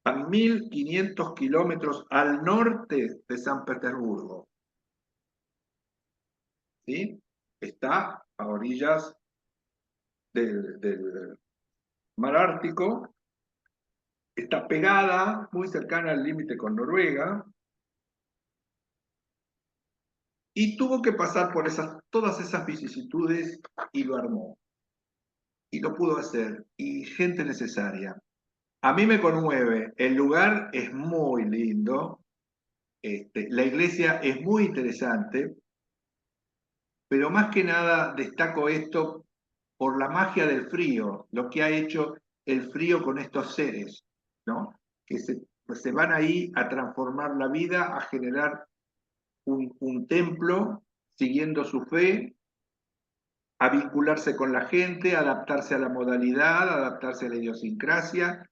a 1500 kilómetros al norte de San Petersburgo. ¿Sí? Está a orillas del mar Ártico, está pegada, muy cercana al límite con Noruega, y tuvo que pasar por todas esas vicisitudes y lo armó. Y lo pudo hacer, y gente necesaria. A mí me conmueve, el lugar es muy lindo, la iglesia es muy interesante, pero más que nada destaco esto por la magia del frío, lo que ha hecho el frío con estos seres, ¿no? Que se van ahí a transformar la vida, a generar un templo siguiendo su fe, a vincularse con la gente, a adaptarse a la modalidad, a adaptarse a la idiosincrasia,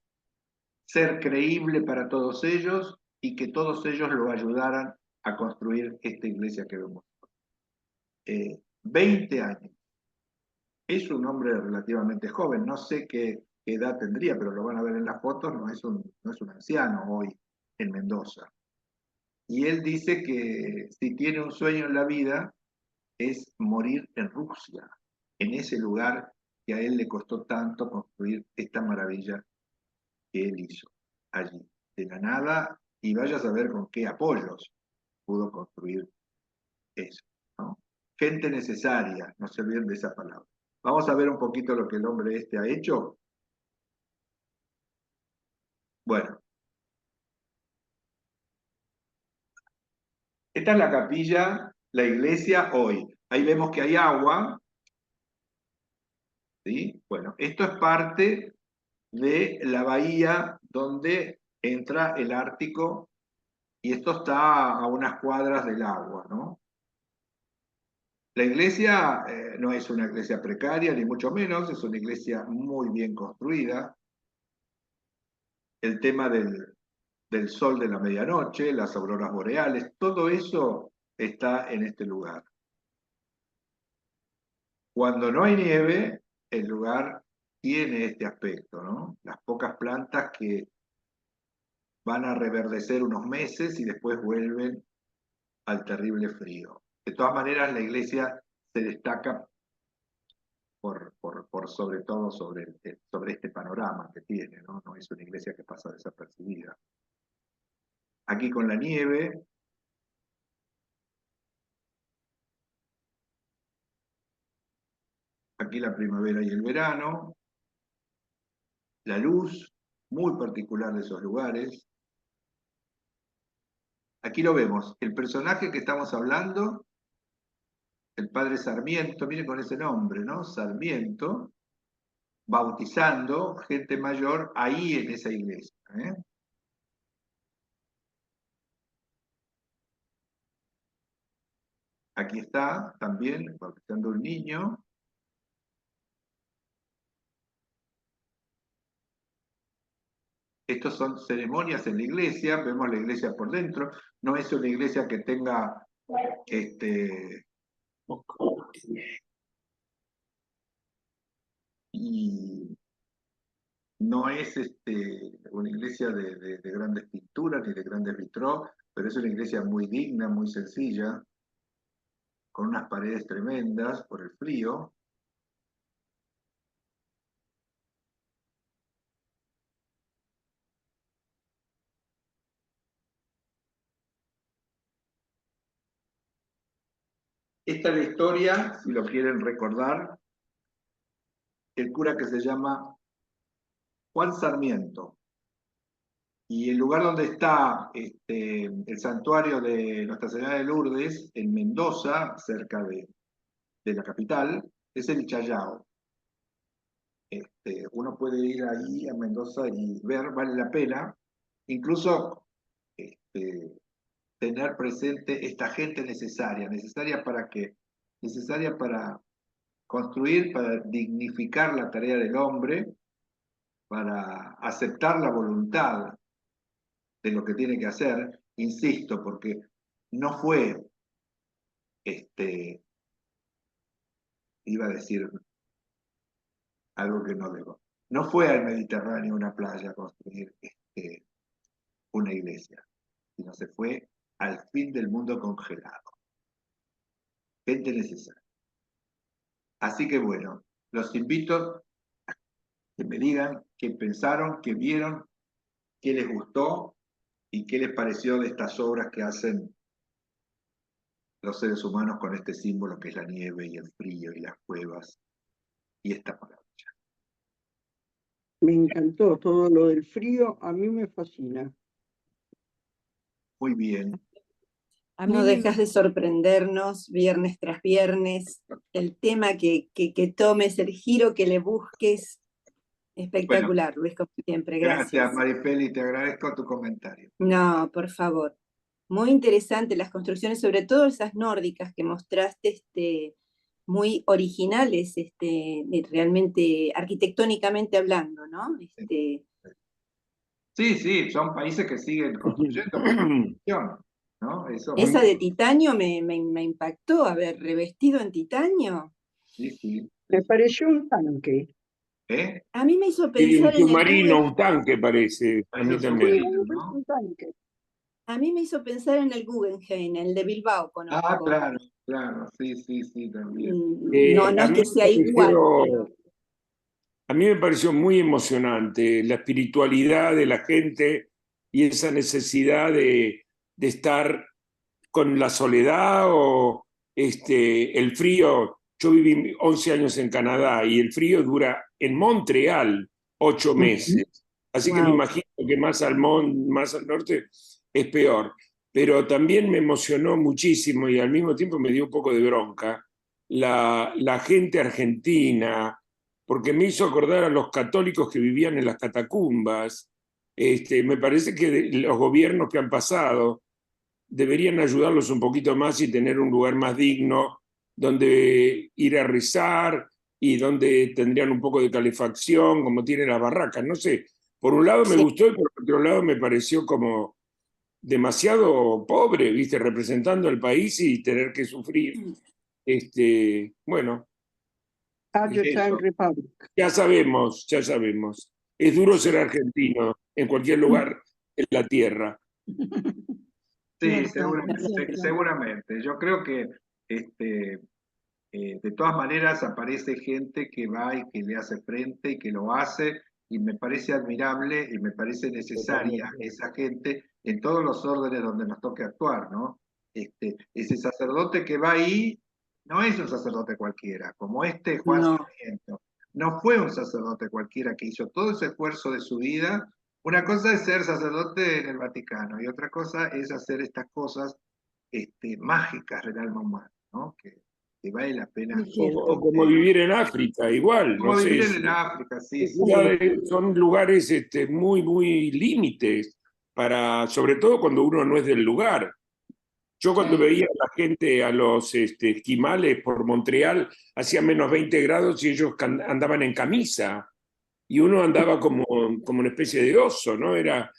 ser creíble para todos ellos y que todos ellos lo ayudaran a construir esta iglesia que vemos. 20 años. Es un hombre relativamente joven, no sé qué edad tendría, pero lo van a ver en las fotos, no es un anciano hoy en Mendoza. Y él dice que si tiene un sueño en la vida es morir en Rusia, en ese lugar que a él le costó tanto construir esta maravilla que él hizo allí, de la nada, y vaya a saber con qué apoyos pudo construir eso, ¿no? Gente necesaria, no se olviden de esa palabra. Vamos a ver un poquito lo que el hombre este ha hecho. Bueno, esta es la capilla, la iglesia hoy. Ahí vemos que hay agua, ¿sí? Bueno, esto es parte de la bahía donde entra el Ártico y esto está a unas cuadras del agua, ¿no? La iglesia no es una iglesia precaria, ni mucho menos, es una iglesia muy bien construida. El tema del sol de la medianoche, las auroras boreales, todo eso está en este lugar. Cuando no hay nieve, el lugar tiene este aspecto, ¿no? Las pocas plantas que van a reverdecer unos meses y después vuelven al terrible frío. De todas maneras, la iglesia se destaca por sobre todo sobre este panorama que tiene, ¿no? No es una iglesia que pasa desapercibida. Aquí con la nieve, aquí la primavera y el verano, la luz, muy particular de esos lugares. Aquí lo vemos, el personaje que estamos hablando, el padre Sarmiento, miren con ese nombre, ¿no? Sarmiento, bautizando gente mayor ahí en esa iglesia, ¿eh? Aquí está también bautizando un niño. Estos son ceremonias en la iglesia, vemos la iglesia por dentro, no es una iglesia que tenga y no es una iglesia de grandes pinturas ni de grandes vitrós, pero es una iglesia muy digna, muy sencilla, con unas paredes tremendas por el frío. Esta es la historia, si lo quieren recordar, el cura que se llama Juan Sarmiento. Y el lugar donde está el santuario de Nuestra Señora de Lourdes, en Mendoza, cerca de la capital, es el Chayao. Uno puede ir ahí a Mendoza y ver, vale la pena, incluso tener presente esta gente necesaria para que, necesaria para construir, para dignificar la tarea del hombre, para aceptar la voluntad de lo que tiene que hacer, insisto, porque no fue, iba a decir algo que no debo, no fue al Mediterráneo una playa a construir una iglesia, sino se fue al fin del mundo congelado. Gente necesaria. Así que bueno, los invito a que me digan qué pensaron, qué vieron, qué les gustó y qué les pareció de estas obras que hacen los seres humanos con este símbolo que es la nieve y el frío y las cuevas y esta maravilla. Me encantó todo lo del frío, a mí me fascina. Muy bien. A mí No me- dejas de sorprendernos viernes tras viernes. El tema que tomes, el giro que le busques. Espectacular, Luis, como siempre. Gracias, Gracias. Maripeli, te agradezco tu comentario. No, por favor. Muy interesante las construcciones, sobre todo esas nórdicas que mostraste, muy originales, realmente arquitectónicamente hablando, ¿no? Sí, son países que siguen construyendo construcción, ¿no? Eso, Esa de titanio me impactó, haber revestido en titanio. sí. Me pareció un tanque. ¿Eh? A mí me hizo Y un pensar en el submarino, Google, un tanque parece, a mí Parece un también. submarino, Es ¿no? un tanque. a mí me hizo pensar en el Guggenheim, el de Bilbao, Ah, conozco. claro, sí, también. No, no A es mí que me sea igual, pareció- pero A mí me pareció muy emocionante la espiritualidad de la gente y esa necesidad de estar con la soledad o el frío. Yo viví 11 años en Canadá y el frío dura en Montreal 8 meses. Así que me Wow. imagino que más más al norte es peor. Pero también me emocionó muchísimo y al mismo tiempo me dio un poco de bronca la gente argentina, porque me hizo acordar a los católicos que vivían en las catacumbas. Me parece que los gobiernos que han pasado deberían ayudarlos un poquito más y tener un lugar más digno donde ir a rezar y donde tendrían un poco de calefacción, como tienen las barracas. No sé, por un lado me Sí. gustó y por otro lado me pareció como demasiado pobre, ¿viste? Representando al país y tener que sufrir. Bueno, Argentine Eso. Republic. ya sabemos. Es duro ser argentino en cualquier lugar en la tierra. Sí, Cierto. seguramente. Yo creo que de todas maneras aparece gente que va y que le hace frente y que lo hace, y me parece admirable y me parece necesaria esa gente en todos los órdenes donde nos toque actuar, ¿no? Ese sacerdote que va ahí no es un sacerdote cualquiera, como Juan No. Sarmiento. No fue un sacerdote cualquiera que hizo todo ese esfuerzo de su vida. Una cosa es ser sacerdote en el Vaticano y otra cosa es hacer estas cosas mágicas del alma humana, ¿no? Que vale la pena. Es cierto. O como vivir en África, igual, no Como sé. vivir en África, sí. Son lugares muy límites, sobre todo cuando uno no es del lugar. Yo cuando veía a la gente, a los esquimales por Montreal, hacía menos 20 grados y ellos andaban en camisa. Y uno andaba como una especie de oso, ¿no? Era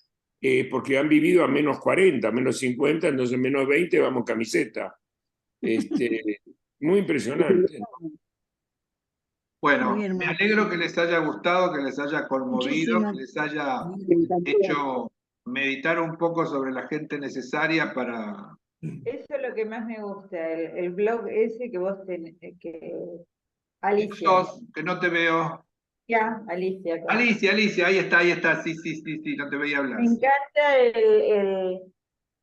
porque han vivido a menos 40, menos 50, entonces menos 20 vamos en camiseta. Muy impresionante. Bueno, Muy bien, me Marco. alegro que les haya gustado, que les haya conmovido, Muchísimo. que les haya Me encantó. hecho meditar un poco sobre la gente necesaria para... Eso es lo que más me gusta, el blog ese que vos tenés, Alicia. Que no te veo. Ya, Alicia. acá. Alicia, ahí está, sí, no te veía hablar. Me encanta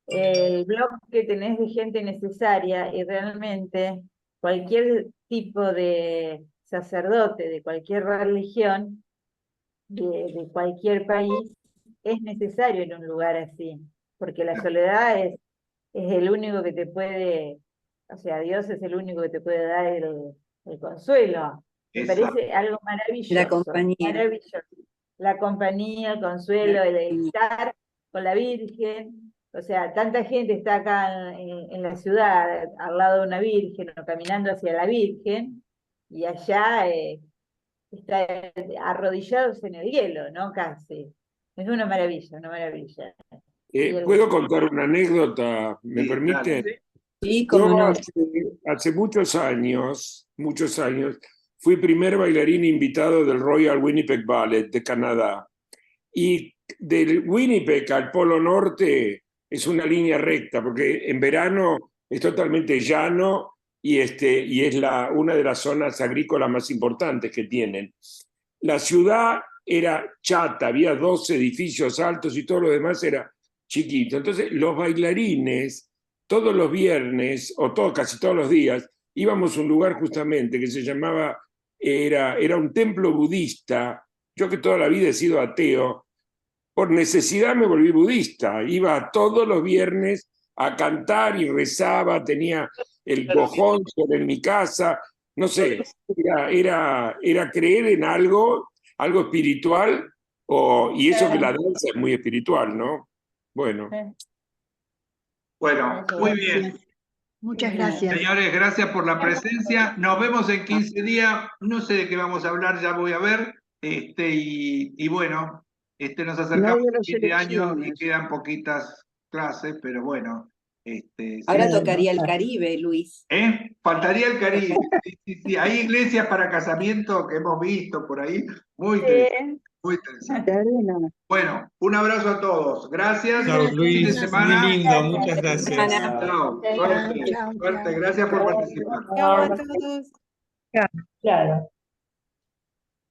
el blog que tenés de gente necesaria y realmente cualquier tipo de sacerdote de cualquier religión, de cualquier país, es necesario en un lugar así, porque la soledad es el único que te puede, o sea, Dios es el único que te puede dar el consuelo. Me Exacto. parece algo maravilloso. La compañía. Maravilloso. La compañía, el consuelo, el estar con la Virgen. O sea, tanta gente está acá en la ciudad, al lado de una Virgen, o caminando hacia la Virgen, y allá está arrodillados en el hielo, ¿no? Casi. Es una maravilla, una maravilla. ¿Puedo contar una anécdota? ¿Me Sí, permite? dale. Sí, cómo Yo no. hace muchos años, fui primer bailarín invitado del Royal Winnipeg Ballet de Canadá. Y del Winnipeg al Polo Norte es una línea recta, porque en verano es totalmente llano y es una de las zonas agrícolas más importantes que tienen. La ciudad era chata, había 2 edificios altos y todo lo demás era chiquito. Entonces los bailarines, todos los viernes, o casi todos los días, íbamos a un lugar justamente que se llamaba, era un templo budista. Yo que toda la vida he sido ateo, por necesidad me volví budista. Iba todos los viernes a cantar y rezaba, tenía el cojón en mi casa, no sé, era creer en algo espiritual, y eso que la danza es muy espiritual, ¿no? Bueno. Bueno, muy bien. Muchas gracias. Señores, gracias por la presencia. Nos vemos en 15 días. No sé de qué vamos a hablar, ya voy a ver. Y bueno, nos acercamos No de a las fin de año y elecciones. quedan poquitas clases, pero bueno. Ahora sí. tocaría el Caribe, Luis. Faltaría el Caribe. Sí. Hay iglesias para casamiento que hemos visto por ahí. Muy Sí. interesante. Muy interesante. De arena. Bueno, un abrazo a todos. Gracias. Chao, Fin de Luis. semana. Muy lindo, muchas gracias. Chao. Suerte. Chao, Suerte. chao. Gracias por participar. Chao a todos. Claro.